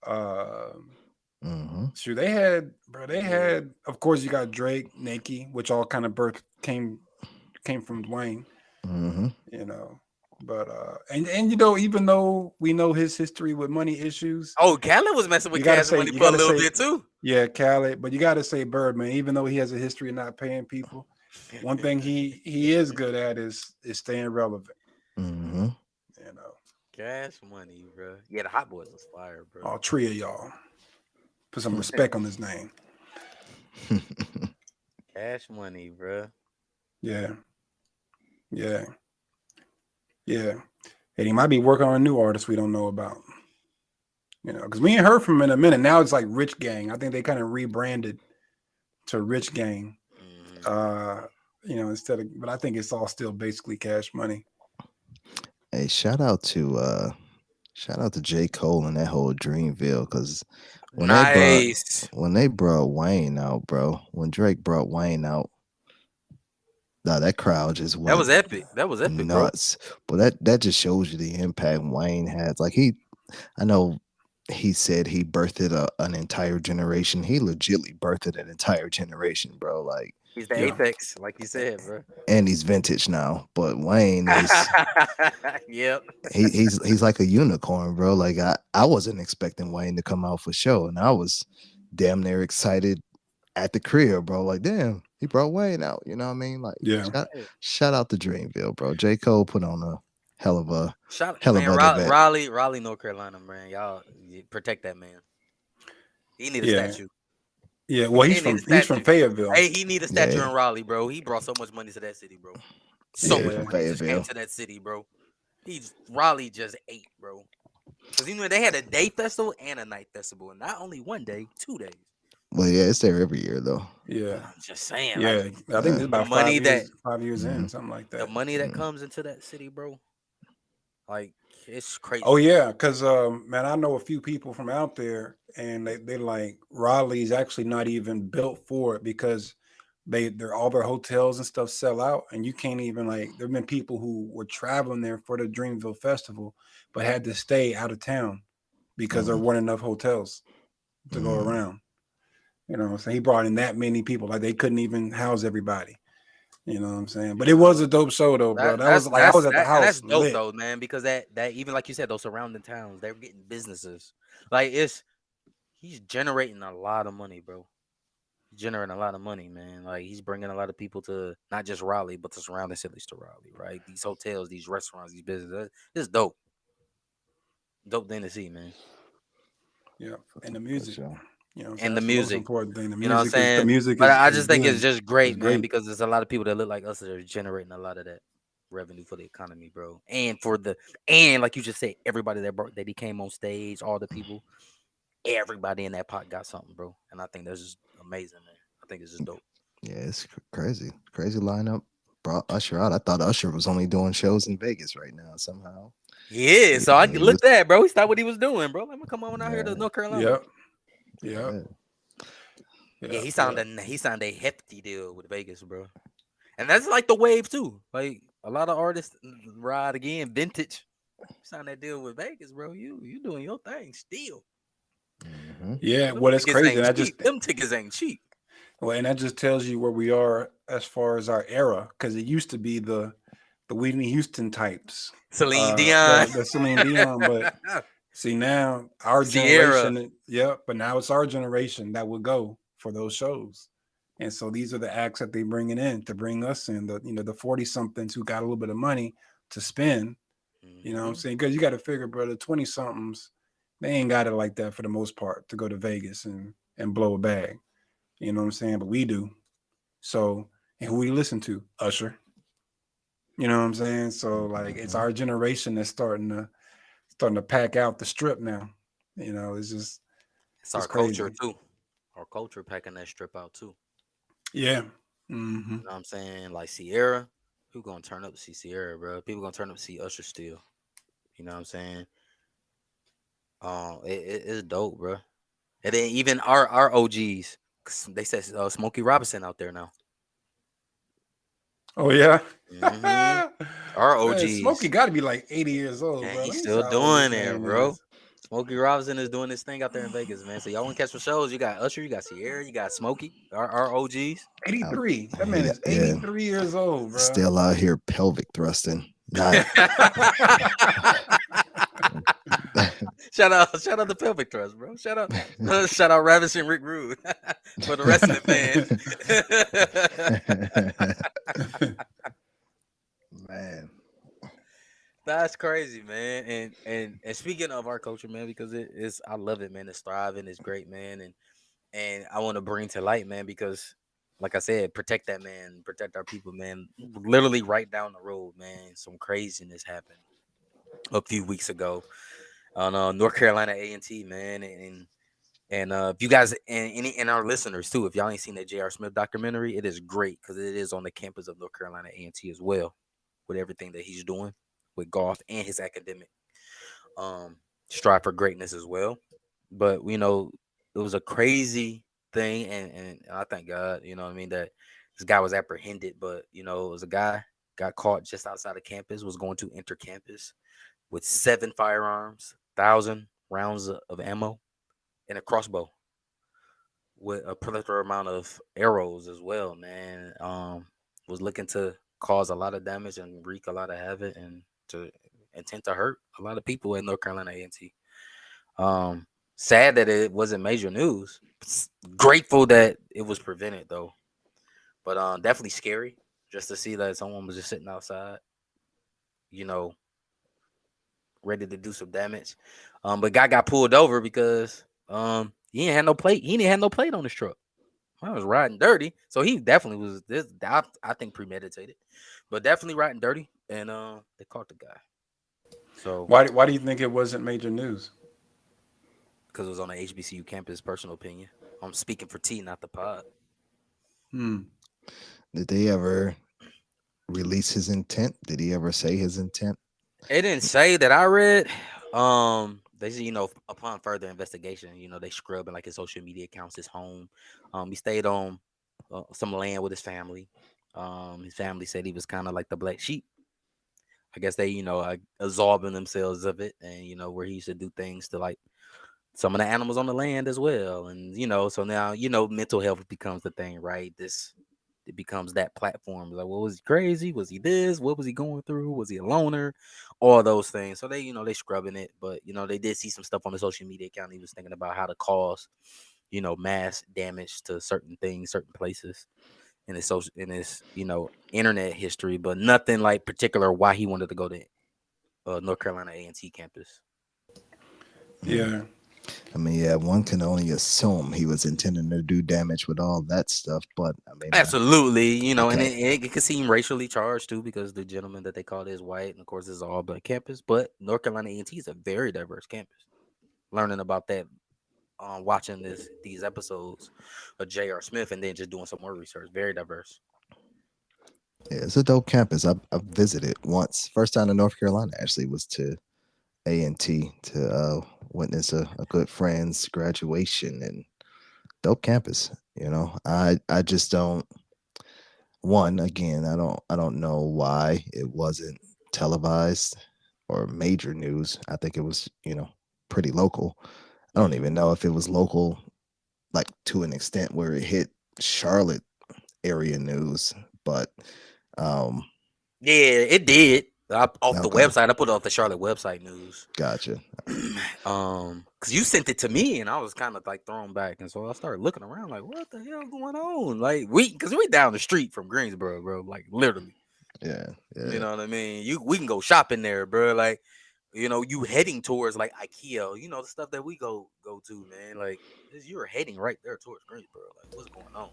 Mhm. Sure, they had, of course, you got Drake, Nicki, which all kind of birth came from Dwayne, Mhm. But and even though we know his history with money issues, Oh, Khaled was messing with you gotta Cash say, Money for a little bit too. yeah, Khaled, but you gotta say Birdman, even though he has a history of not paying people, one thing he is good at is staying relevant. Mhm. Cash Money, bro. Yeah, the Hot Boys was fire, bro. All three of y'all put some respect on his name. Cash Money, bro. Yeah, yeah, yeah. And he might be working on a new artist we don't know about. Because we ain't heard from him in a minute. Now it's like Rich Gang. I think they kind of rebranded to Rich Gang. Instead of, but I think it's all still basically Cash Money. Hey, shout out to J. Cole and that whole Dreamville, because when they brought Wayne out, bro, when Drake brought Wayne out, that crowd just went That was epic. That was epic, nuts. bro. But that just shows you the impact Wayne has. Like I know he said he birthed an entire generation. He legitly birthed an entire generation, bro. Like he's the apex, like you said, bro. And he's vintage now, but Wayne is yep. he's like a unicorn, bro. Like I wasn't expecting Wayne to come out for sure, and I was damn near excited at the crib, bro. Like, damn, he brought Wayne out. You know what I mean? Like, shout out to Dreamville, bro. J. Cole put on a hell of a event. Raleigh, North Carolina, man. Y'all protect that man. He need a statue. Yeah, well, he's from Fayetteville. Hey, he need a statue in Raleigh, bro. He brought so much money to that city, bro. So much money just came to that city, bro. Raleigh just ate, bro. Because they had a day festival and a night festival, and not only one day, 2 days. Well, yeah, it's there every year though. Yeah, I'm just saying. Yeah, I think it's about 5 years in, something like that. The money that comes into that city, bro. Like, it's crazy. Oh yeah, because man, I know a few people from out there, and they like Raleigh's actually not even built for it because they're all their hotels and stuff sell out, and you can't even there've been people who were traveling there for the Dreamville Festival, but had to stay out of town because there weren't enough hotels to go around. So he brought in that many people, like they couldn't even house everybody. You know what I'm saying? But it was a dope show though, bro. I was at the house. That's dope though, man, because that even like you said, those surrounding towns, they're getting businesses. Like he's generating a lot of money, bro. He's generating a lot of money, man. Like he's bringing a lot of people to not just Raleigh, but the surrounding cities to Raleigh, right? These hotels, these restaurants, these businesses. It's dope. Dope thing to see, man. Yeah, and the music. And the music, important thing. The music, you know what I'm saying? The music, but I just think it's just great, man, because there's a lot of people that look like us that are generating a lot of that revenue for the economy, bro. And like you just said, everybody that he came on stage, all the people, everybody in that pot got something, bro. And I think that's just amazing, man. I think it's just dope. Yeah, it's crazy lineup. Brought Usher out. I thought Usher was only doing shows in Vegas right now somehow. Yeah, so I looked at, bro. He stopped what he was doing, bro. Let me come on out here to North Carolina. Yeah. Yeah, he signed a hefty deal with Vegas, bro. And that's like the wave too. Like a lot of artists ride again, vintage. Signed that deal with Vegas, bro. You doing your thing still. Yeah, well, it's crazy. Them tickets ain't cheap. Well, and that just tells you where we are as far as our era, because it used to be the Whitney Houston types, Celine Dion, the Celine Dion, but See, now our Sierra. generation, yep, but now it's our generation that would go for those shows. And so these are the acts that they bringing in to bring us in, the 40 somethings who got a little bit of money to spend. You know what I'm saying? Because you got to figure, brother, 20 somethings, they ain't got it like that for the most part to go to Vegas and blow a bag. You know what I'm saying? But we do. So, and who we listen to? Usher. You know what I'm saying? So like it's our generation that's starting to pack out the strip now. You know, it's just It's our crazy. culture too. Our culture packing that strip out too. Yeah. You know what I'm saying? Like Sierra, who gonna turn up to see Sierra, bro? People gonna turn up to see Usher still. You know what I'm saying? It's dope, bro. And then even our OGs, 'cause they said Smokey Robinson out there now. Oh yeah. Our Man, OGs. Smokey got to be like 80 years old, Man, bro. he's Let me still see how old this doing it, man bro. is. Smokey Robinson is doing this thing out there in Vegas, man. So y'all want to catch some shows? You got Usher, you got Sierra, you got Smokey, our OGs. 83. That man is 83 years old, bro. Still out here pelvic thrusting. Not shout out the pelvic thrust, bro. Shout out Ravishing Rick Rude for the wrestling fans. man. That's crazy, man. And speaking of our culture, man, because it is, I love it, man. It's thriving, it's great, man. And I want to bring to light, man, because like I said, protect that, man, protect our people, man. Literally right down the road, man, some craziness happened a few weeks ago on North Carolina A&T, man. And if you guys and our listeners too, if y'all ain't seen that J.R. Smith documentary, it is great because it is on the campus of North Carolina A&T as well, with everything that he's doing with golf and his academic strive for greatness as well. But you know, it was a crazy thing, and I thank God, you know what I mean, that this guy was apprehended. But you know, it was a guy got caught just outside of campus, was going to enter campus with 7 firearms, 1,000 rounds of ammo, and a crossbow with a plethora amount of arrows as well, man. Was looking to cause a lot of damage and wreak a lot of havoc and to intent to hurt a lot of people in North Carolina A&T. Sad that it wasn't major news. Grateful that it was prevented though. But definitely scary just to see that someone was just sitting outside, you know, ready to do some damage. But guy got pulled over because he didn't have no plate. He didn't have no plate on his truck. I was riding dirty, so he definitely was this. I think premeditated, but definitely riding dirty, and they caught the guy. So why do you think it wasn't major news? Because it was on the HBCU campus. Personal opinion. I'm speaking for T, not the pod. Did they ever release his intent? Did he ever say his intent? It didn't say that I read. They said, you know, upon further investigation, you know, they scrubbing like his social media accounts, his home. He stayed on some land with his family. His family said he was kind of like the black sheep. I guess they, you know, absorbing themselves of it, and you know, where he used to do things to like some of the animals on the land as well, and you know, so now you know, mental health becomes the thing, right? It becomes that platform. Like, well, was he crazy? Was he this? What was he going through? Was he a loner? All those things. So they, you know, they scrubbing it, but you know, they did see some stuff on the social media account. He was thinking about how to cause, you know, mass damage to certain things, certain places in his social, in his, you know, internet history, but nothing like particular why he wanted to go to North Carolina A&T campus. Yeah. I mean, yeah, one can only assume he was intending to do damage with all that stuff, but I mean, absolutely, you know, okay. and it could seem racially charged too because the gentleman that they called is white, and of course, it's all black campus. But North Carolina A&T is a very diverse campus. Learning about that, watching these episodes of J.R. Smith, and then just doing some more research. Very diverse. Yeah, it's a dope campus. I visited once. First time in North Carolina actually was to A&T to witness a good friend's graduation, and dope campus. You know, I just don't. One, again, I don't know why it wasn't televised or major news. I think it was, you know, pretty local. I don't even know if it was local, like to an extent where it hit Charlotte area news, but Yeah, it did. Off the Okay. website. I put it off the Charlotte website news. Gotcha. Because you sent it to me, and I was kind of like thrown back, and so I started looking around, like, what the hell going on? Like, because we down the street from Greensboro, bro, like literally. Yeah. You know what I mean? We can go shopping there, bro. Like, you know, you heading towards like IKEA, you know, the stuff that we go to, man. Like, you're heading right there towards Greensboro. Like, what's going on?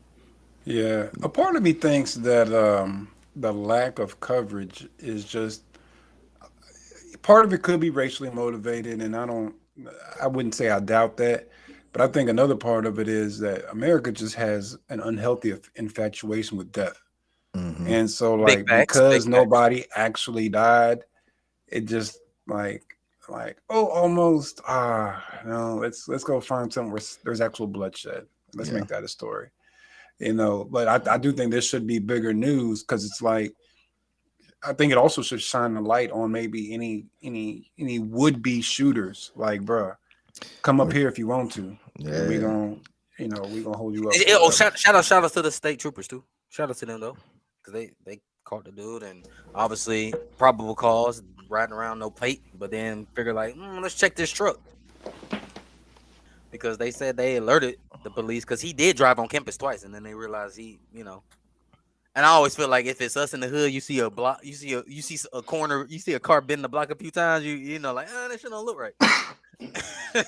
Yeah, a part of me thinks that the lack of coverage is just part of it could be racially motivated, and I wouldn't say I doubt that, but I think another part of it is that America just has an unhealthy infatuation with death, Mm-hmm. and so Big like facts, because big facts. nobody actually died, it just like oh almost no let's go find somewhere where there's actual bloodshed. Let's Yeah. make that a story. You know, but I do think this should be bigger news because it's like I think it also should shine a light on maybe any would-be shooters. Like, bruh, come up here if you want to. Yeah. And we gonna hold you up. Oh, shout out to the state troopers too. Shout out to them though, because they caught the dude, and obviously probable cause, riding around no plate, but then figure like, let's check this truck. Because they said they alerted the police because he did drive on campus twice, and then they realized he, you know. And I always feel like if it's us in the hood, you see a block, you see a corner, you see a car bend the block a few times, you know, like, that shit don't look right.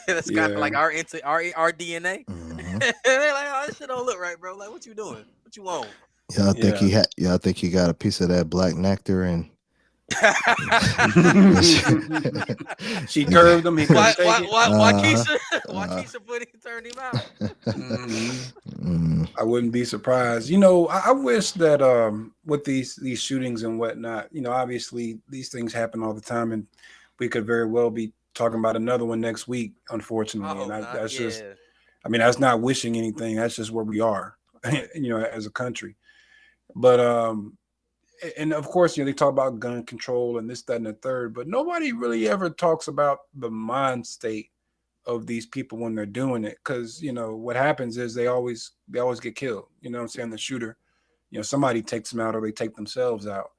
That's kind of like our DNA. Mm-hmm. They're like, that shit don't look right, bro. Like, what you doing? What you want? Y'all think he got a piece of that black nectar and she curved him. He why Keisha turned him out? Mm-hmm. I wouldn't be surprised. You know, I wish that with these shootings and whatnot, you know, obviously these things happen all the time, and we could very well be talking about another one next week, unfortunately. That's just, I mean, that's not wishing anything. That's just where we are, you know, as a country. But and of course, you know, they talk about gun control and this, that, and the third, but nobody really ever talks about the mind state of these people when they're doing it. Because, you know, what happens is they always get killed. You know what I'm saying? The shooter, you know, somebody takes them out or they take themselves out.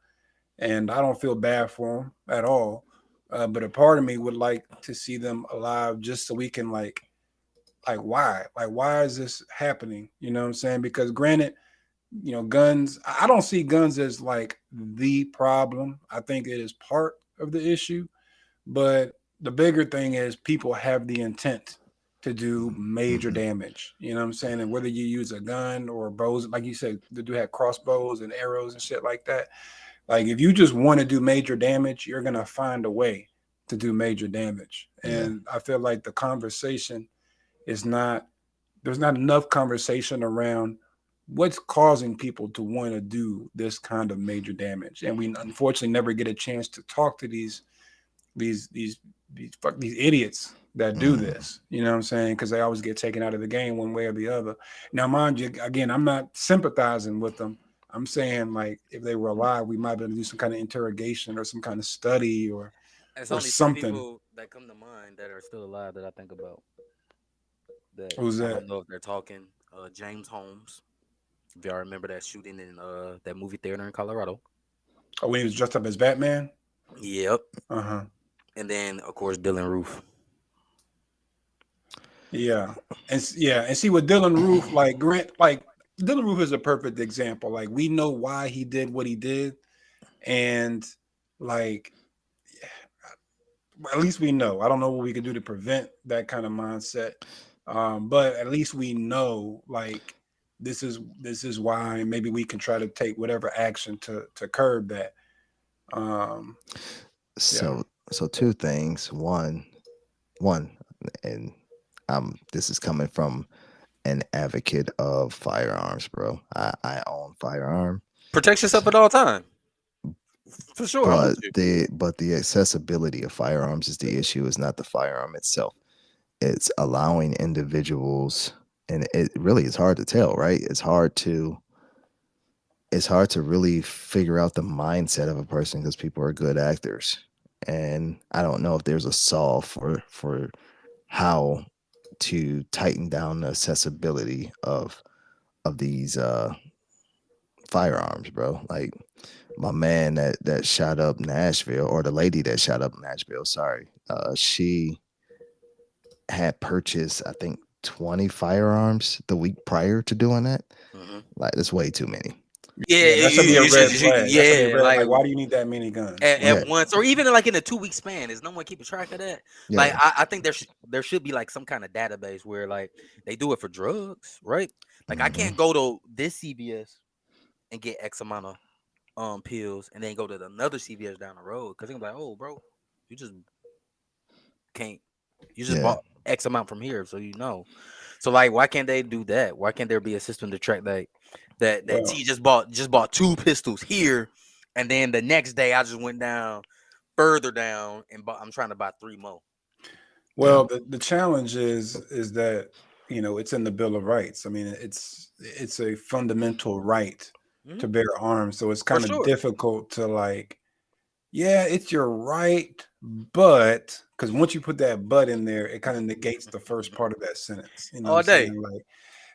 And I don't feel bad for them at all. But a part of me would like to see them alive just so we can like why is this happening? You know what I'm saying? Because granted, you know, guns, I don't see guns as like the problem. I think it is part of the issue, but the bigger thing is people have the intent to do major damage. You know what I'm saying? And whether you use a gun or bows, like you said, they do have crossbows and arrows and shit like that. Like if you just want to do major damage, you're going to find a way to do major damage. And I feel like the conversation is there's not enough conversation around what's causing people to want to do this kind of major damage. And we unfortunately never get a chance to talk to these idiots that do this, you know what I'm saying? Because they always get taken out of the game one way or the other. Now, mind you, again, I'm not sympathizing with them. I'm saying, like, if they were alive, we might be able to do some kind of interrogation or some kind of study or something. People that come to mind that are still alive that I think about. Who's that? I don't know if they're talking. James Holmes. If y'all remember that shooting in that movie theater in Colorado. Oh, when he was dressed up as Batman? Yep. Uh-huh. And then, of course, Dylan Roof. Yeah. And see with Dylan Roof, Dylan Roof is a perfect example. Like, we know why he did what he did. And, like, at least we know. I don't know what we could do to prevent that kind of mindset. But at least we know, like, this is why maybe we can try to take whatever action to curb that. So two things. One, and this is coming from an advocate of firearms, bro. I own firearm. Protect yourself at all time. For sure. But the accessibility of firearms is the issue, is not the firearm itself. It's allowing individuals, and it really is hard to tell, right? It's hard to really figure out the mindset of a person because people are good actors. And I don't know if there's a solve for how to tighten down the accessibility of these firearms, bro. Like my man that shot up Nashville, or the lady that shot up Nashville, sorry, she had purchased, I think, 20 firearms the week prior to doing that. Hmm. Like, that's way too many. Yeah, Yeah, that should be a red you flag. That should be a yeah, red. like Like, why do you need that many guns? at Yeah, once, or even like in a 2 week span. Is no one keeping track of that? Like yeah. I think there should be like some kind of database where like they do it for drugs, right? Like I Hmm. can't go to this CVS and get X amount of pills and then go to another CVS down the road because they're like, oh, bro, you just can't. You just Yeah. bought X amount from here, so you know. So like, why can't they do that? Why can't there be a system to track that Well, T just bought 2 pistols here, and then the next day I just went down further down and I'm trying to buy 3 more. Yeah. the challenge is that it's in the Bill of Rights. I mean, it's a fundamental right Hmm. to bear arms, so it's For kind of sure. difficult to like. Yeah, it's your right, but because once you put that "but" in there, it kind of negates the first part of that sentence. You know what I'm All day. saying? Like,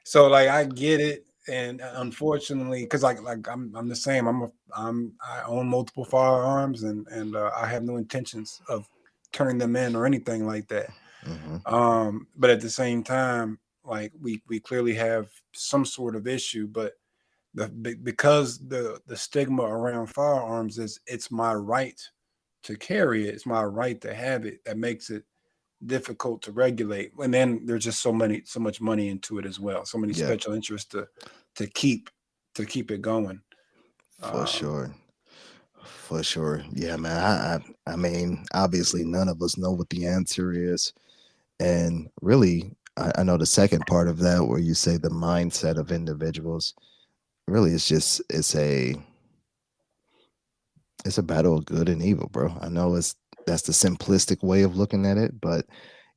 so like I get it, and unfortunately, because like I'm the same. I own multiple firearms, and I have no intentions of turning them in or anything like that. Hmm. But at the same time, like we clearly have some sort of issue, but because the stigma around firearms is it's my right to carry it, it's my right to have it, that makes it difficult to regulate. And then there's just so much money into it as well, so many Yeah, special interests to keep it going. for um sure. For sure. Yeah, man. I mean, obviously none of us know what the answer is. And really, I know the second part of that where you say the mindset of individuals, really it's a battle of good and evil, bro. I know that's the simplistic way of looking at it, but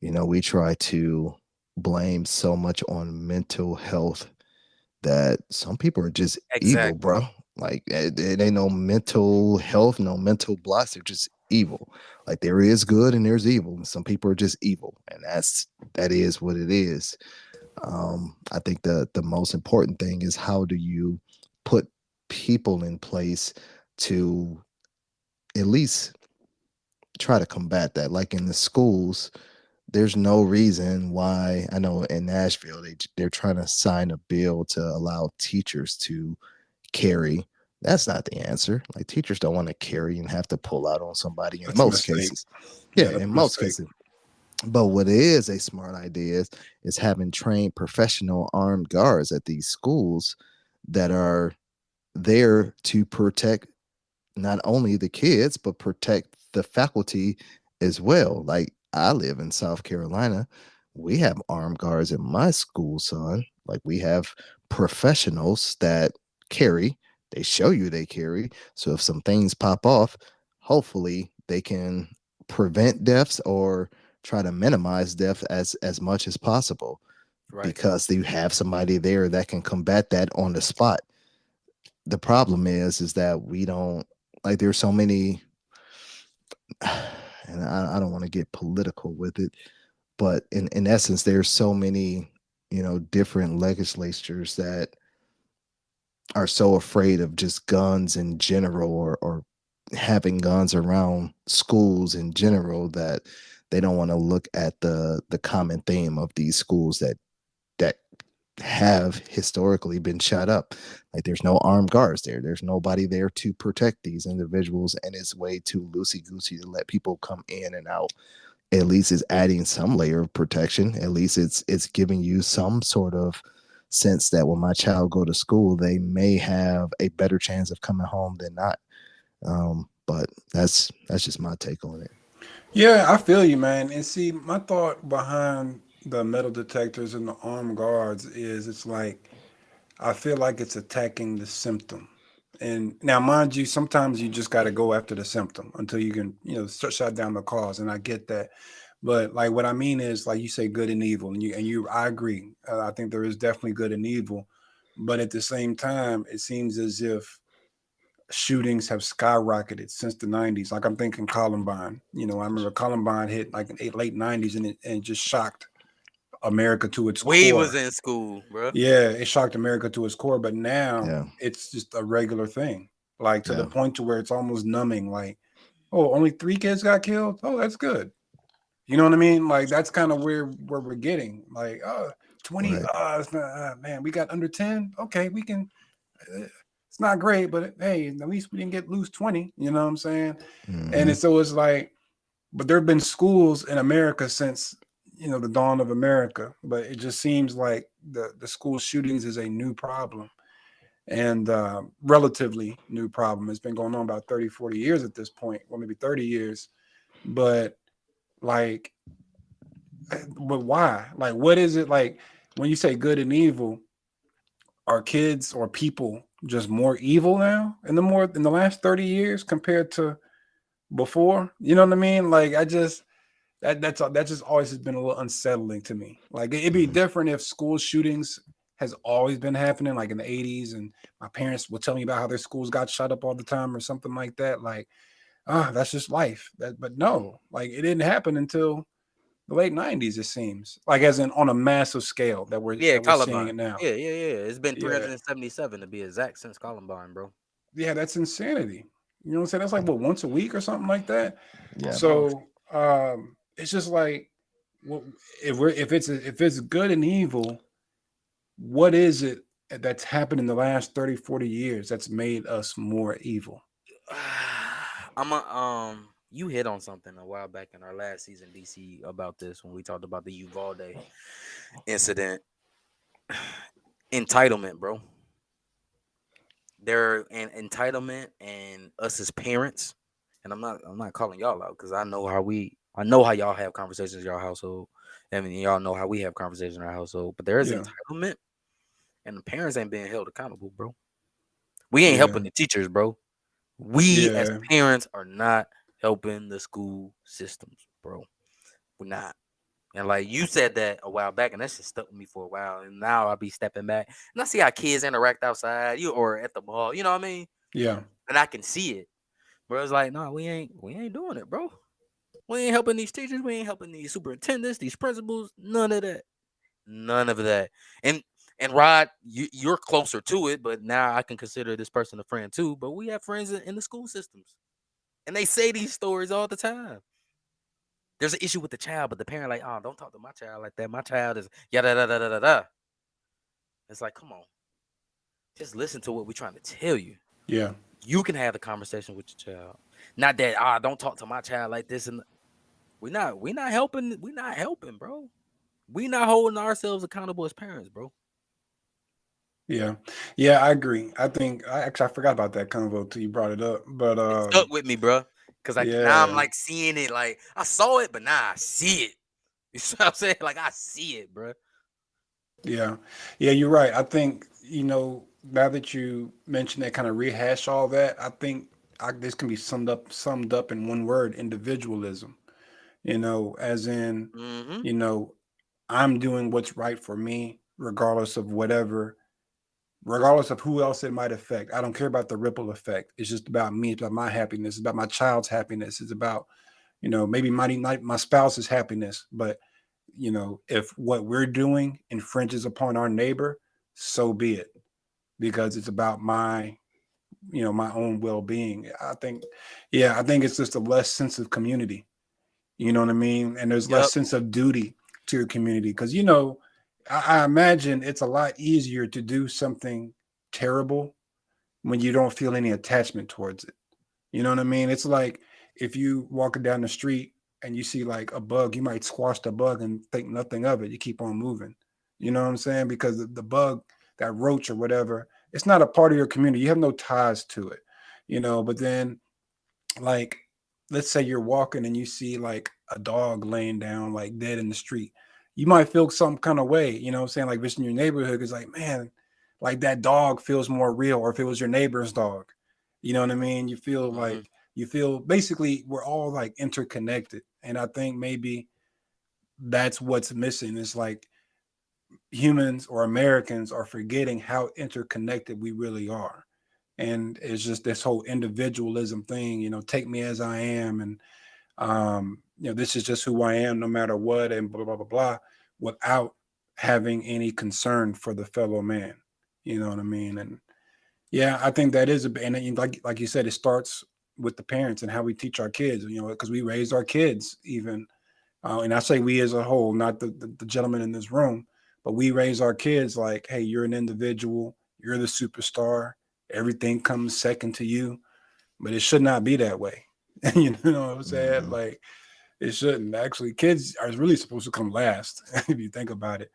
we try to blame so much on mental health that some people are just evil, Exactly. bro. Like it ain't no mental health, no mental blocks. They're just evil. Like there is good and there's evil, and some people are just evil, and that is what it is. I think the most important thing is how do you put people in place to at least try to combat that. Like in the schools, there's no reason why. I know in Nashville they're trying to sign a bill to allow teachers to carry. That's not the answer. Like teachers don't want to carry and have to pull out on somebody in that's a most mistake. cases. Yeah, Yeah, that's in a most mistake. cases. But what is a smart idea is having trained professional armed guards at these schools that are there to protect not only the kids but protect the faculty as well. Like I live in South Carolina, we have armed guards in my school, son. Like we have professionals that carry. They show you they carry. So if some things pop off, hopefully they can prevent deaths or try to minimize death as much as possible Right. because you have somebody there that can combat that on the spot. The problem is that we don't, like there's so many, and I don't want to get political with it, but in essence there's so many different legislatures that are so afraid of just guns in general, or having guns around schools in general, that they don't want to look at the common theme of these schools that have historically been shut up. Like there's no armed guards there. There's nobody there to protect these individuals, and it's way too loosey goosey to let people come in and out. At least it's adding some layer of protection. At least it's giving you some sort of sense that when my child go to school, they may have a better chance of coming home than not. But that's just my take on it. Yeah, I feel you, man. And see, my thought behind the metal detectors and the armed guards is it's like I feel like it's attacking the symptom. And now, mind you, sometimes you just got to go after the symptom until you can, shut down the cause. And I get that. But like what I mean is, like you say, good and evil, I agree. I think there is definitely good and evil, but at the same time, it seems as if shootings have skyrocketed since the '90s. Like I'm thinking Columbine. I remember Columbine hit like in late '90s, and it just shocked America to its We core. was in school, bro. Yeah, it shocked America to its core, but now Yeah. it's just a regular thing, like to the Yeah. point to where it's almost numbing. Like, oh, only 3 kids got killed. Oh, that's good. You know what I mean? Like that's kind of where we're getting. Like, 20. Right. It's not, man, we got under 10. Okay, we can. It's not great, but hey, at least we didn't get lose 20. You know what I'm saying? And Mhm. it's like, but there have been schools in America since the dawn of America, but it just seems like the school shootings is a new problem and relatively new problem. It's been going on about 30, 40 years at this point, or maybe 30 years. But like, but why? Like, what is it like when you say good and evil? Are kids or people just more evil now in the last 30 years compared to before? You know what I mean? Like, I just that just always has been a little unsettling to me. Like, it'd be Mhm. different if school shootings has always been happening, like in the 80s, and my parents would tell me about how their schools got shut up all the time or something like that. Like, that's just life. But no, like it didn't happen until the late 90s, it seems. Like, as in on a massive scale that we're Yeah, seeing Columbine. it now. Yeah. It's been Yeah. 377 to be exact since Columbine, bro. Yeah, that's insanity. You know what I'm saying? That's like what, once a week or something like that. Yeah. So it's just like, well, if it's good and evil, what is it that's happened in the last 30, 40 years that's made us more evil? You hit on something a while back in our last season, DC, about this when we talked about the Uvalde incident. Entitlement, bro. They're an entitlement, and us as parents, and I'm not calling y'all out because I know how y'all have conversations in your household. I mean, y'all know how we have conversations in our household, but there is Yeah. entitlement, and the parents ain't being held accountable, bro. We ain't Yeah. helping the teachers, bro. We as Yeah. parents are not helping the school systems, bro. We're not. And like you said that a while back, and that shit stuck with me for a while. And now I'll be stepping back and I see how kids interact outside, or at the mall. You know what I mean? Yeah. And I can see it. Bro, it's like, no, we ain't doing it, bro. We ain't helping these teachers. We ain't helping these superintendents, these principals. None of that. None of that. And Rod, you're closer to it, but now I can consider this person a friend too. But we have friends in the school systems, and they say these stories all the time. There's an issue with the child, but the parent like, oh, don't talk to my child like that. My child is yada da da da da da. It's like, come on, just listen to what we're trying to tell you. Yeah. You can have the conversation with your child. Not that don't talk to my child like this. And we're not helping. We're not helping, bro. We not holding ourselves accountable as parents, bro. Yeah. Yeah, I agree. I think I forgot about that convo till you brought it up. But It stuck with me, bro. Cause now I'm yeah. like seeing it. Like I saw it, but now I see it. You see what I'm saying? Like I see it, bro. Yeah. Yeah, you're right. I think, now that you mentioned that, kind of rehash all that, I think this can be summed up in one word: individualism. As in, Mm-hmm. I'm doing what's right for me, regardless of who else it might affect. I don't care about the ripple effect. It's just about me. It's about my happiness. It's about my child's happiness. It's about, maybe my spouse's happiness. But, if what we're doing infringes upon our neighbor, so be it, because it's about my own well-being. I think it's just a less sense of community. You know what I mean? And there's less Yep. sense of duty to your community because, I imagine it's a lot easier to do something terrible when you don't feel any attachment towards it. You know what I mean? It's like if you walking down the street and you see like a bug, you might squash the bug and think nothing of it. You keep on moving. You know what I'm saying? Because the bug, that roach or whatever, it's not a part of your community. You have no ties to it, but then like, let's say you're walking and you see like a dog laying down like dead in the street. You might feel some kind of way, what I'm saying? Like visiting your neighborhood is like, man, like that dog feels more real. Or if it was your neighbor's dog, you know what I mean? Mm-hmm. You feel basically we're all like interconnected. And I think maybe that's what's missing. It's like humans or Americans are forgetting how interconnected we really are. And it's just this whole individualism thing, take me as I am. And, this is just who I am no matter what. And blah, blah, blah, blah. without having any concern for the fellow man. You know what I mean? And yeah, I think that is and like you said, it starts with the parents and how we teach our kids. You know, because we raise our kids even, and I say we as a whole, not the gentleman in this room, but we raise our kids like, hey, you're an individual, you're the superstar, everything comes second to you, but it should not be that way. You know what I'm saying? Mhm. Like, it shouldn't. Actually, kids are really supposed to come last if you think about it.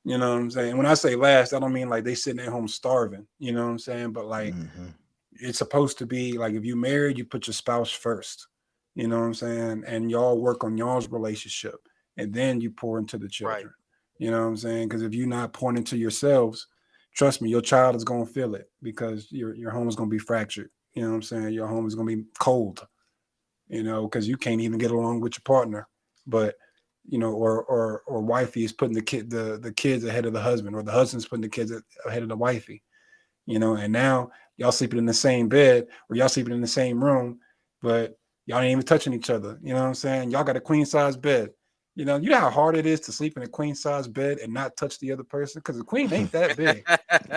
You know what I'm saying? When I say last, I don't mean like they sitting at home starving. You know what I'm saying? But like, Mhm. it's supposed to be like, if you married, you put your spouse first. You know what I'm saying? And y'all work on y'all's relationship, and then you pour into the Right. children. You know what I'm saying? Because if you're not pouring into yourselves, trust me, your child is gonna feel it because your home is gonna be fractured. You know what I'm saying? Your home is gonna be cold. You know, because you can't even get along with your partner. But you know, or wifey is putting the kids ahead of the husband, or the husband's putting the kids ahead of the wifey. You know, and now y'all sleeping in the same bed or y'all sleeping in the same room, but y'all ain't even touching each other. You know what I'm saying? Y'all got a queen size bed. You know how hard it is to sleep in a queen size bed and not touch the other person, because the queen ain't that big.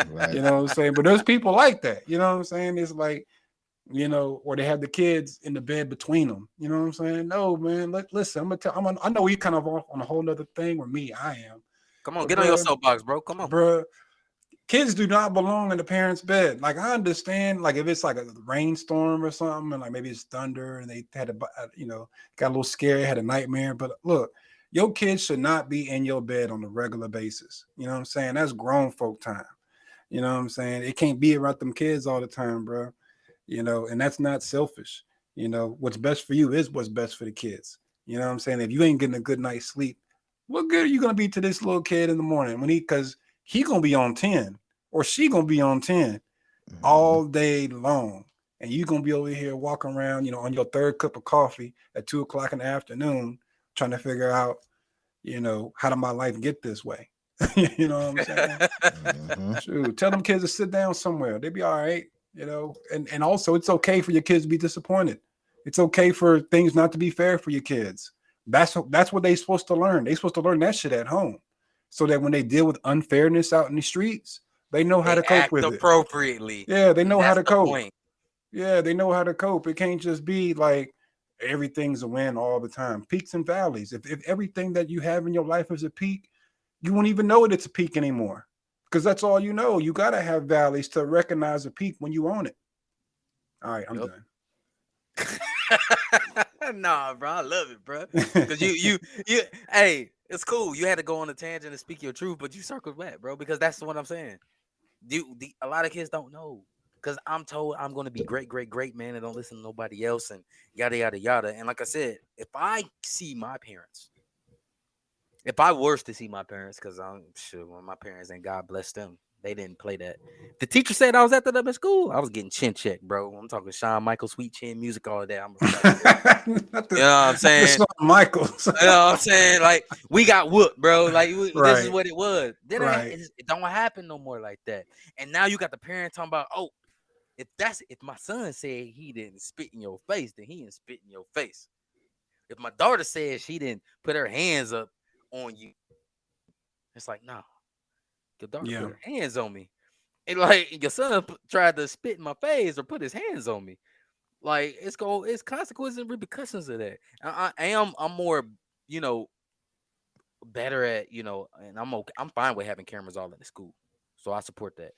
Right. You know what I'm saying? But there's people like that. You know what I'm saying? It's like, or they have the kids in the bed between them. You know what I'm saying? No, man. Listen, I'm gonna tell. I know we kind of off on a whole nother thing, or me, I am. Come on, But get on your soapbox, bro. Come on. bruh, kids do not belong in the parents' bed. Like, I understand, like if it's like a rainstorm or something, and like maybe it's thunder, and they had got a little scared, had a nightmare. But look, your kids should not be in your bed on a regular basis. You know what I'm saying? That's grown folk time. You know what I'm saying? It can't be around them kids all the time, bro. And that's not selfish. What's best for you is what's best for the kids. You know what I'm saying? If you ain't getting a good night's sleep, what good are you gonna be to this little kid in the morning because he gonna be on 10 or she gonna be on 10 Mhm. all day long, and you gonna be over here walking around, on your third cup of coffee at 2 o'clock in the afternoon, trying to figure out, how did my life get this way? You know what I'm saying? Mhm. Shoot, tell them kids to sit down somewhere. They be all right, and also it's okay for your kids to be disappointed. It's okay for things not to be fair for your kids. That's what they supposed to learn. They supposed to learn that shit at home, so that when they deal with unfairness out in the streets, they know how They to cope act with it. appropriately. Yeah, they know how That's to the cope. point. Yeah, they know how to cope. It can't just be like everything's a win all the time. Peaks and valleys. If everything that you have in your life is a peak, you won't even know it's a peak anymore, because that's all you know. You got to have valleys to recognize a peak when you own it. All right, I'm Yep. done. Nah, bro, I love it, bro. Cause hey, it's cool. You had to go on a tangent and speak your truth, but you circled back, bro. Because that's what I'm saying. A lot of kids don't know. Cause I'm told I'm gonna be great, great, great, man, and don't listen to nobody else, and yada yada yada. And like I said, if I see my parents, if I was to see my parents, because I'm sure when my parents and God bless them, they didn't play that. The teacher said I was after them in school. I was getting chin checked, bro. I'm talking Shawn Michaels, Sweet Chin music, all that. I'm respecting. not You the know what I'm not the saying? Shawn Michaels. You know what I'm saying? Like we got whooped, bro. Like this is Right, what it was. Then right. it don't happen no more like that. And now you got the parent talking about, oh, if my son said he didn't spit in your face, then he didn't spit in your face. If my daughter said she didn't put her hands up on you, it's like, no, your daughter put Yeah, her hands on me. And like your son tried to spit in my face or put his hands on me. Like it's consequences and repercussions of that. I'm more, you know, better at, and I'm okay. I'm fine with having cameras all in the school. So I support that.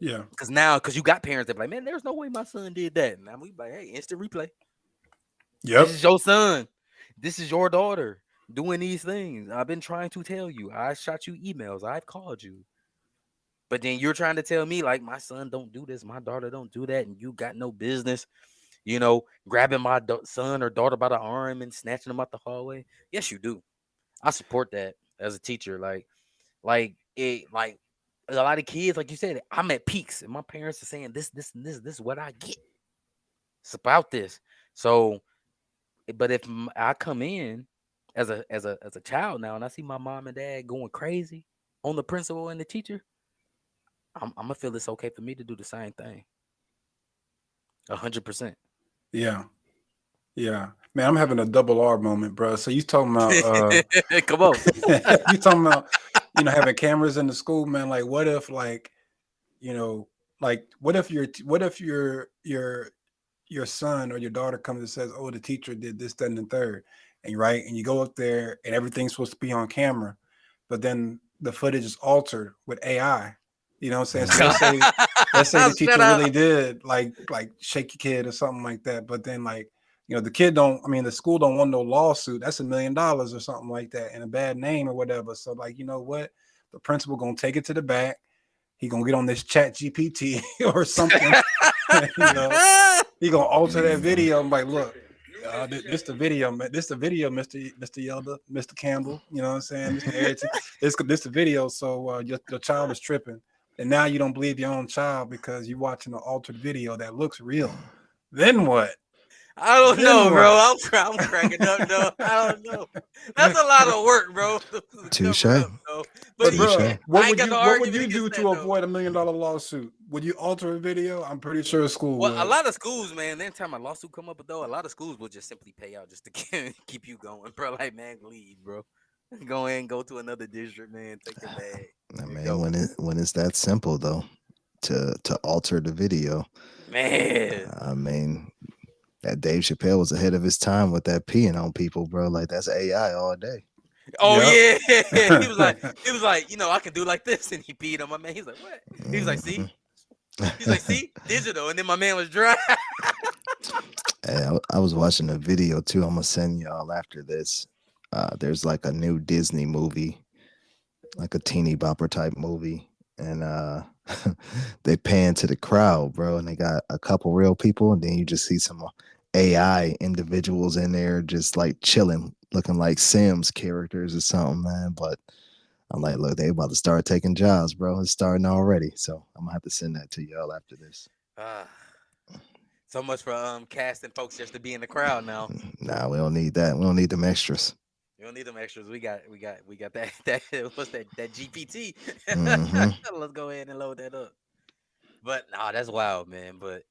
yeah, Because you got parents that be like, man, there's no way my son did that. And we like, hey, instant replay. This yep, is your son. This is your daughter doing these things. I've been trying to tell you. I shot you emails. I've called you. But then you're trying to tell me like my son don't do this, my daughter don't do that, and you got no business, grabbing my son or daughter by the arm and snatching them out the hallway. Yes, you do. I support that as a teacher. Like a lot of kids, like you said, I'm at peaks, and my parents are saying this is what I get. It's about this. So, but if I come in as a child now, and I see my mom and dad going crazy on the principal and the teacher, I'm gonna feel it's okay for me to do the same thing. 100%. yeah, yeah. Man, I'm having a double R moment, bro. So you talking about Come on. you talking about having cameras in the school, man? Like, what if you know, what if your son or your daughter comes and says, "Oh, the teacher did this, that, and the third," and and you go up there and everything's supposed to be on camera, but then the footage is altered with AI. You know what I'm saying? So let's say the teacher really did like shake your kid or something like that, but then the kid the school don't want no lawsuit. That's $1 million or something like that and a bad name or whatever. So you know what? The principal gonna take it to the back. He gonna get on this Chat GPT or something. He gonna alter that video. I'm like, look, this the video, man. This the video, Mr. Yelda, Mr. Campbell. You know what I'm saying, Mr. Ayrton. This the video. So your child is tripping, and now you don't believe your own child because you're watching an altered video that looks real. Then what? I don't know, bro. I'm cracking up, though. I don't know. That's a lot of work, bro. Touche. But bro, what would you do to avoid $1 million lawsuit? Would you alter a video? I'm pretty sure a school would. A lot of schools, man, anytime a lawsuit come up, though, a lot of schools will just simply pay out just to keep you going, bro. Like, man, leave, bro. Go in, go to another district, man. Take your bag. I mean, when it's that simple, though, to alter the video, man. I mean, that Dave Chappelle was ahead of his time with that peeing on people, bro. Like, that's AI all day. Oh yeah, he was like, I can do like this, and he peed on my man. He's like, what? He was like, see, he's like, see, digital, and then my man was dry. Hey, I was watching a video too. I'm gonna send y'all after this. There's like a new Disney movie, like a teeny bopper type movie, and they pan to the crowd, bro, and they got a couple real people, and then you just see some AI individuals in there just like chilling, looking like Sims characters or something, man. But I'm like, look, they about to start taking jobs, bro. It's starting already. So I'm gonna have to send that to y'all after this. So much for casting folks just to be in the crowd now. Nah, we don't need that. We don't need them extras. We don't need them extras. We got that what's that GPT. Mm-hmm. Let's go ahead and load that up. But that's wild, man. But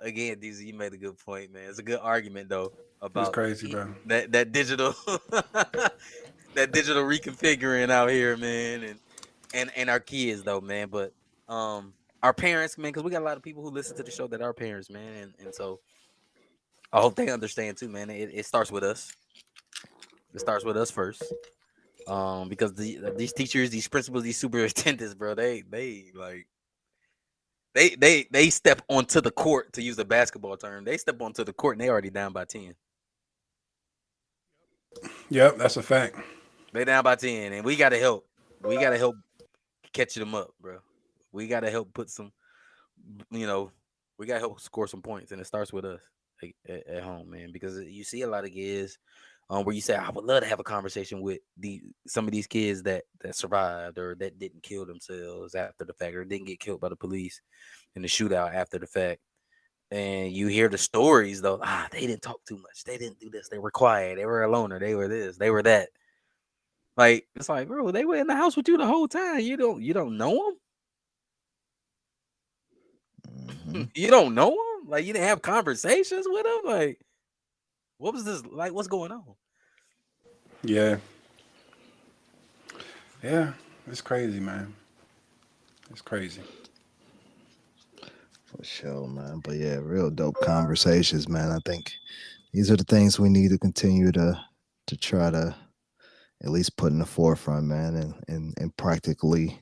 again, DZ, you made a good point, man. It's a good argument though about crazy, bro. That digital that digital reconfiguring out here, man, and our kids though, man. But our parents, man, because we got a lot of people who listen to the show that are parents, man, and so I hope they understand too, man. It starts with us. It starts with us first. Because these teachers, these principals, these superintendents, bro, they step onto the court, to use the basketball term. They step onto the court and they already down by 10. Yep, that's a fact. They down by 10, and we gotta help. We gotta help catch them up, bro. We gotta help put some, we gotta help score some points, and it starts with us at home, man. Because you see a lot of kids where you say, I would love to have a conversation with some of these kids that survived or that didn't kill themselves after the fact or didn't get killed by the police in the shootout after the fact. And you hear the stories though, they didn't talk too much. They didn't do this. They were quiet. They were a loner. They were this. They were that. Like, it's like, bro, they were in the house with you the whole time. You don't know them? Mm-hmm. You don't know them? Like, you didn't have conversations with them? Like, what was this like? What's going on? Yeah, it's crazy, man. It's crazy. For sure, man. But yeah, real dope conversations, man. I think these are the things we need to continue to try to at least put in the forefront, man, and practically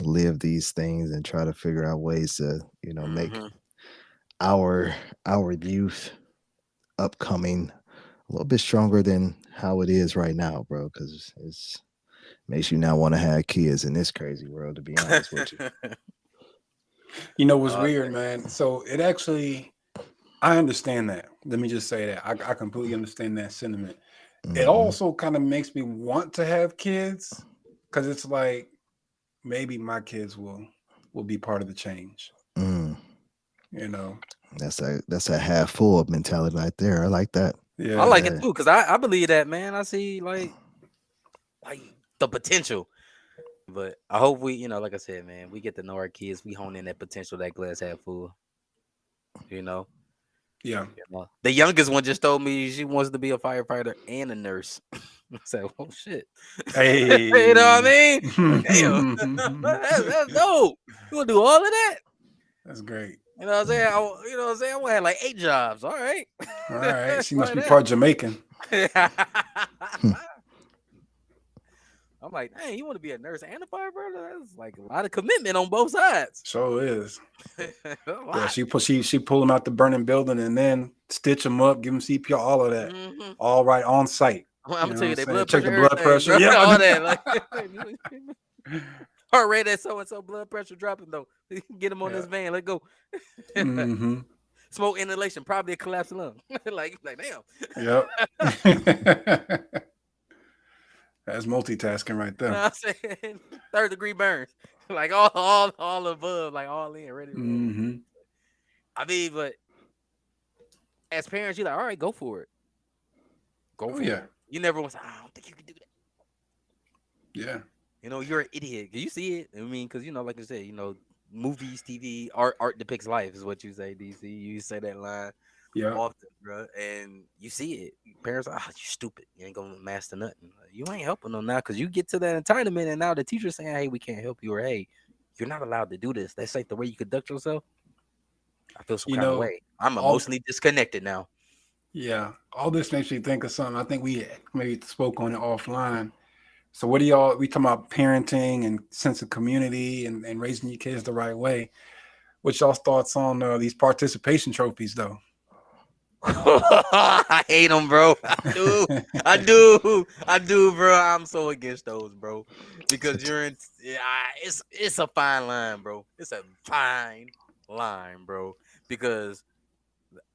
live these things and try to figure out ways to, make our youth upcoming a little bit stronger than how it is right now, bro, because it's makes you not want to have kids in this crazy world, to be honest with you. You know what's weird, man? So it actually, I understand that. Let me just say that. I completely understand that sentiment. Mm-hmm. It also kind of makes me want to have kids because it's like maybe my kids will be part of the change. Mm. That's a half full mentality right there. I like that. Yeah, I like it too because I believe that, man. I see like the potential, but I hope we, like I said, man, we get to know our kids. We hone in that potential, that glass half full. Yeah. The youngest one just told me she wants to be a firefighter and a nurse. I said, "Oh shit!" Hey. You know what I mean? Damn, that's dope. You want to do all of that? That's great. You know what I'm saying? You know what I'm saying? I want to have like 8 jobs. All right. All right. She must Try be part Jamaican. that. I'm like, dang, you want to be a nurse and a firefighter? That's like a lot of commitment on both sides. So is. A Yeah, lot. she pull them out the burning building and then stitch them up, give them CPR, all of that, Mhm. all right on site. I'm gonna know tell you what their I'm blood saying? pressure, Check the blood everything, pressure. bro. Yeah, All that. Like, heart rate at so and so, blood pressure dropping though. Get him on this van. Let's go. Mm-hmm. Smoke inhalation, probably a collapsed lung. like damn. Yep. That's multitasking right You know there. what I'm saying? 3rd-degree burns. Like all above, like all in, ready to roll. Mm-hmm. I mean, but as parents, you're like, all right, go for it. Go for yeah. it. You never want to say, I don't think you can do that. Yeah. You know, you're an idiot. You see it. I mean, because, you know, like I said, you know, movies, TV, art depicts life is what you say, DC. You say that line Yeah. often, bro. And you see it. Parents are, you stupid. You ain't going to master nothing. You ain't helping them now because you get to that entitlement and now the teacher's saying, hey, we can't help you, or hey, you're not allowed to do this. That's like the way you conduct yourself. I feel some You kind of know, way. I'm all- emotionally disconnected now. Yeah. All this makes me think of something. I think we maybe spoke on it offline. So what do y'all, we talking about parenting and sense of community and raising your kids the right way. What's y'all's thoughts on these participation trophies though? I hate them, bro. I do, bro. I'm so against those, bro. Because it's a fine line, bro. It's a fine line, bro. Because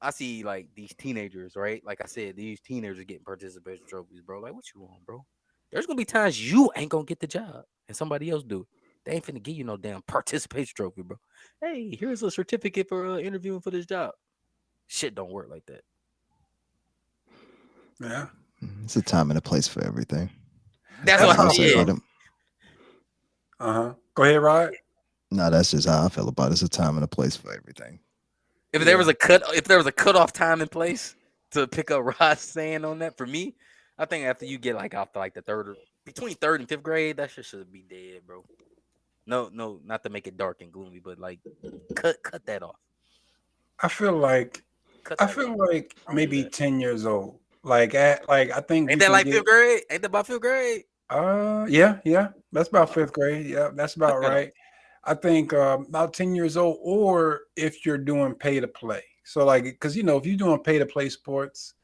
I see like these teenagers, right? Like I said, these teenagers getting participation trophies, bro. Like, what you want, bro? There's gonna be times you ain't gonna get the job and somebody else do. They ain't finna give you no damn participation trophy, bro. Hey, here's a certificate for interviewing for this job. Shit don't work like that. Yeah. It's a time and a place for everything. That's That's what how I I feel. said. Go ahead, Rod. No, that's just how I feel about it. It's a time and a place for everything. If there was a cutoff time in place to pick up Rod's saying on that, for me, I think after you get like after like the between 3rd and 5th grade, that shit should be dead, bro. No, not to make it dark and gloomy, but like cut that off. I feel like maybe 10 years old. I think Ain't that like 5th grade? Ain't that about 5th grade? Yeah. That's about 5th grade. Yeah, that's about right. I think about 10 years old, or if you're doing pay to play. So because if you're doing pay to play sports,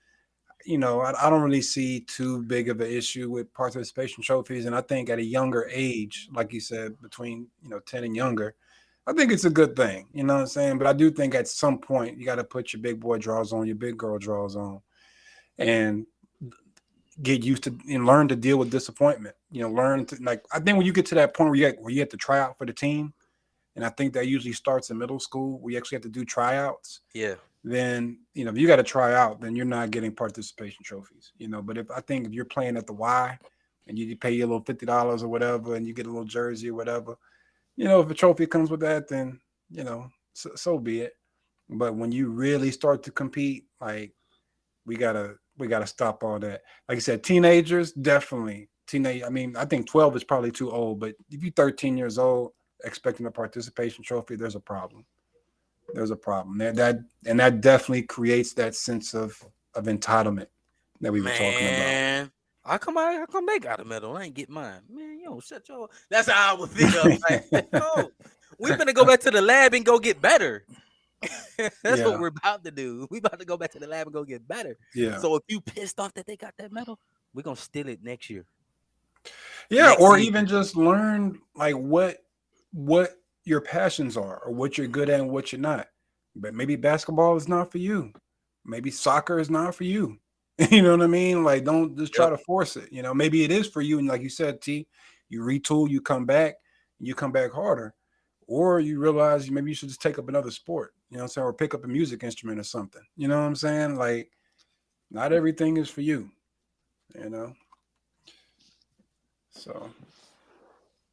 I don't really see too big of an issue with participation trophies. And I think at a younger age, like you said, between 10 and younger, I think it's a good thing. You know what I'm saying? But I do think at some point you got to put your big boy draws on, your big girl draws on, and get used to and learn to deal with disappointment. Learn to I think when you get to that point where you have to try out for the team, and I think that usually starts in middle school where you actually have to do tryouts. Yeah. Then if you got to try out, then you're not getting participation trophies. But if you're playing at the Y and you pay your little $50 or whatever, and you get a little jersey or whatever, if a trophy comes with that, then so be it. But when you really start to compete, we gotta stop all that. Like I said, teenagers, definitely. I mean, I think 12 is probably too old, but if you're 13 years old expecting a participation trophy, there's a problem. There's a problem. That definitely creates that sense of entitlement that we were talking about. How come they got a medal? I ain't get mine. Man, shut your. That's how I would feel. Like, no, we finna go back to the lab and go get better. That's what we're about to do. We about to go back to the lab and go get better. Yeah. So if you pissed off that they got that medal, we're gonna steal it next year. Yeah, or even just learn what your passions are, or what you're good at and what you're not. But maybe basketball is not for you. Maybe soccer is not for you. You know what I mean? Don't just try to force it. Maybe it is for you. And like you said, T, you retool, you come back harder. Or you realize maybe you should just take up another sport, or pick up a music instrument or something. You know what I'm saying? Not everything is for you, So,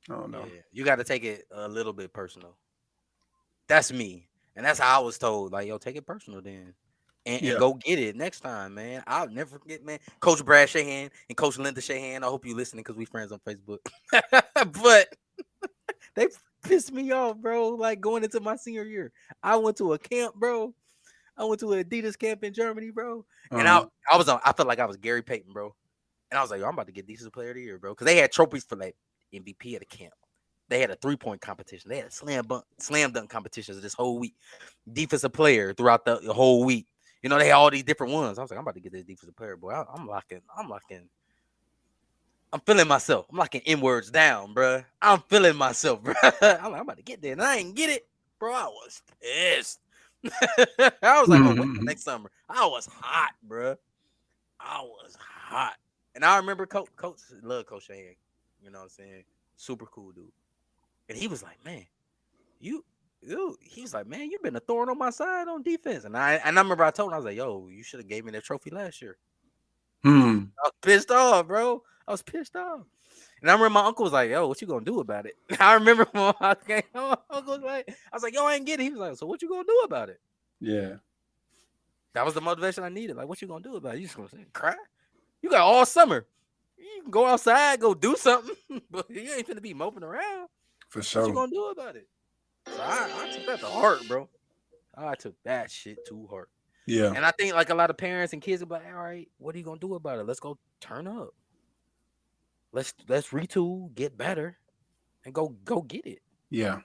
I don't know. Yeah, you got to take it a little bit personal. That's me. And that's how I was told. Like, yo, take it personal then. and Yeah. go get it next time, man. I'll never forget, man. Coach Brad Shahan and Coach Linda Shahan. I hope you listening because we friends on Facebook. But they pissed me off, bro. Like going into my senior year, I went to a camp, bro. I went to an Adidas camp in Germany, bro. And Uh-huh. I felt like I was Gary Payton, bro. And I was like, yo, I'm about to get Defensive Player of the Year, bro. Because they had trophies for like MVP at the camp. They had a 3-point competition. They had a slam dunk competitions this whole week. Defensive player throughout the whole week. You know, they had all these different ones. I was like, I'm about to get this defensive player, boy. I'm locking. I'm feeling myself. I'm locking inwards down, bro. I'm feeling myself, bro. I'm about to get there. And I ain't get it, bro. I was pissed. I was like, oh, wait till next summer. I was hot, bro. I was hot. And I remember Coach love Coach Shahan. You know what I'm saying? Super cool dude. And he was like, man, he was like, man, you've been a thorn on my side on defense. And I remember I told him, I was like, yo, you should have gave me that trophy last year. I was pissed off, bro. I was pissed off. And I remember my uncle was like, yo, what you gonna do about it? I remember when I came home, uncle was like, I was like, yo, I ain't get it. He was like, so what you gonna do about it? Yeah. That was the motivation I needed. Like, what you gonna do about it? You just gonna say, cry? You got all summer. You can go outside, go do something, but you ain't finna be moping around. For sure. What you gonna do about it? So I took that to heart, bro. I took that shit to heart. Yeah. And I think like a lot of parents and kids are like, all right, what are you gonna do about it? Let's go turn up. Let's retool, get better, and go get it. Yeah.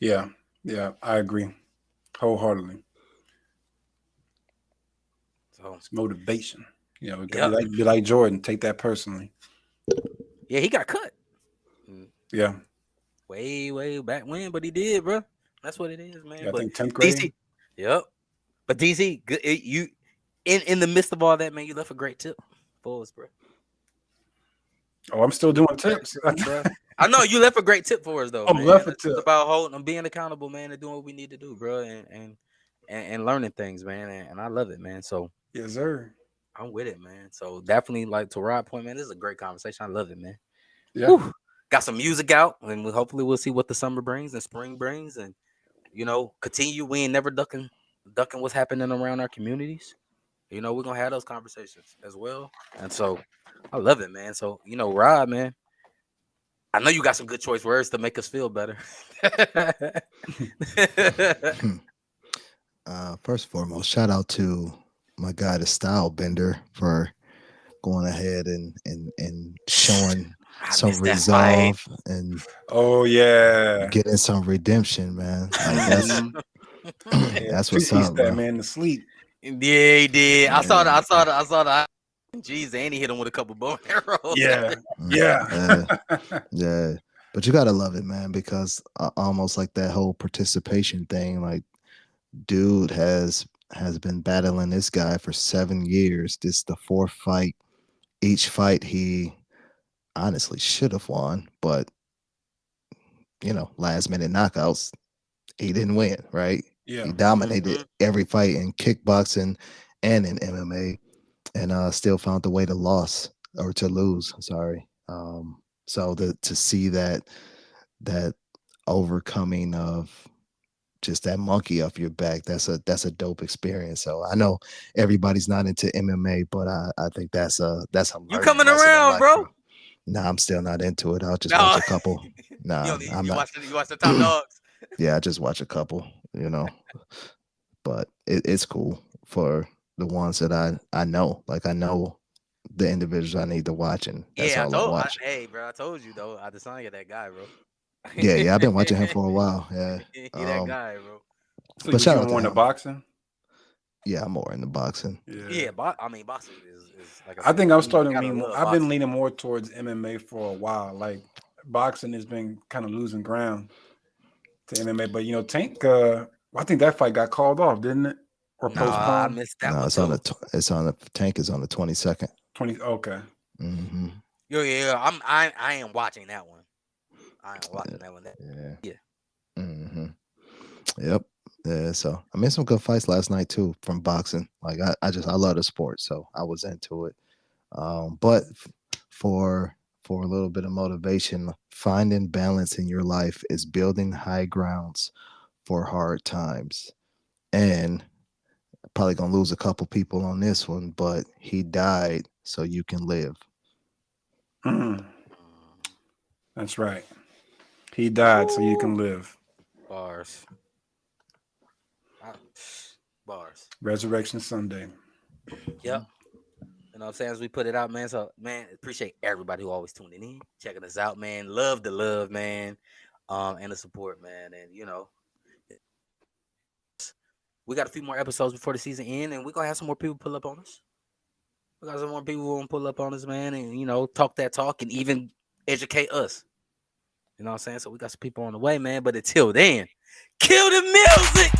Yeah. Yeah. I agree wholeheartedly. So it's motivation. You know, Yep. be like Jordan. Take that personally. yeah, he got cut. Yeah. Way back when, but he did, bro. That's what it is, man. Yeah, I but think 10th grade. DC, yep. But DC, good, you in the midst of all that, man, you left a great tip for us, bro. Oh, I'm still doing tips. Bro. I know you left a great tip for us, though. I'm man. left a It's tip. about holding, being accountable, man, and doing what we need to do, bro, and learning things, man. And I love it, man. So yes, sir. I'm with it, man. So definitely, like to Rod point, man, this is a great conversation. I love it, man. Yeah. Whew. Got some music out, and hopefully we'll see what the summer brings and spring brings, and continue. We ain't never ducking what's happening around our communities. We're gonna have those conversations as well. And so I love it, man. So, Rod, man, I know you got some good choice words to make us feel better. First and foremost, shout out to my guy, the Style Bender, for going ahead and showing some resolve and oh yeah, getting some redemption, man. Like that's what's up, that man to sleep. Yeah, he did. I saw the Jeez, and he hit him with a couple bone arrows. Yeah. Yeah. But you gotta love it, man, because almost like that whole participation thing, like dude has been battling this guy for 7 years. This is the 4th fight. Each fight he honestly should have won, but last minute knockouts, he didn't win, right? Yeah. He dominated every fight in kickboxing and in MMA, and still found the way to lose. Sorry. So to see that overcoming of just that monkey off your back, that's a dope experience. So I know everybody's not into MMA, but I think that's a you coming around, bro. Nah, I'm still not into it. I'll just watch a couple. Nah, I'm not. You watch the Top Dogs. Yeah, I just watch a couple, but it's cool for the ones that I know. Like I know the individuals I need to watch, and that's all I watch. Hey, bro, I told you though. I decided you're that guy, bro. Yeah, I've been watching him for a while. Yeah, that guy, bro. So but shout out more into boxing. Yeah, I'm more into boxing. Yeah, boxing is like I think I'm starting to lean more. I've been leaning more towards MMA for a while. Like boxing has been kind of losing ground to MMA, but Tank. I think that fight got called off, didn't it? Or postponed? I missed that. No, it's on the Tank is on the 22nd. 20. Okay. Mm-hmm. Yeah. I am watching that one. I am watching that one. Yeah. Mm-hmm. Yep. Yeah, so I made some good fights last night too from boxing. Like I love the sport, so I was into it. But for a little bit of motivation, finding balance in your life is building high grounds for hard times. And probably gonna lose a couple people on this one, but he died so you can live. That's right. He died so you can live. Bars. Bars. Resurrection Sunday. Yep. You know what I'm saying? As we put it out, man. So, man, appreciate everybody who always tuning in, checking us out, man. Love the love, man. And the support, man. And, you know, we got a few more episodes before the season end, and we're going to have some more people pull up on us. We got some more people who want to pull up on us, man, and, you know, talk that talk and even educate us. You know what I'm saying? So we got some people on the way, man. But until then, kill the music!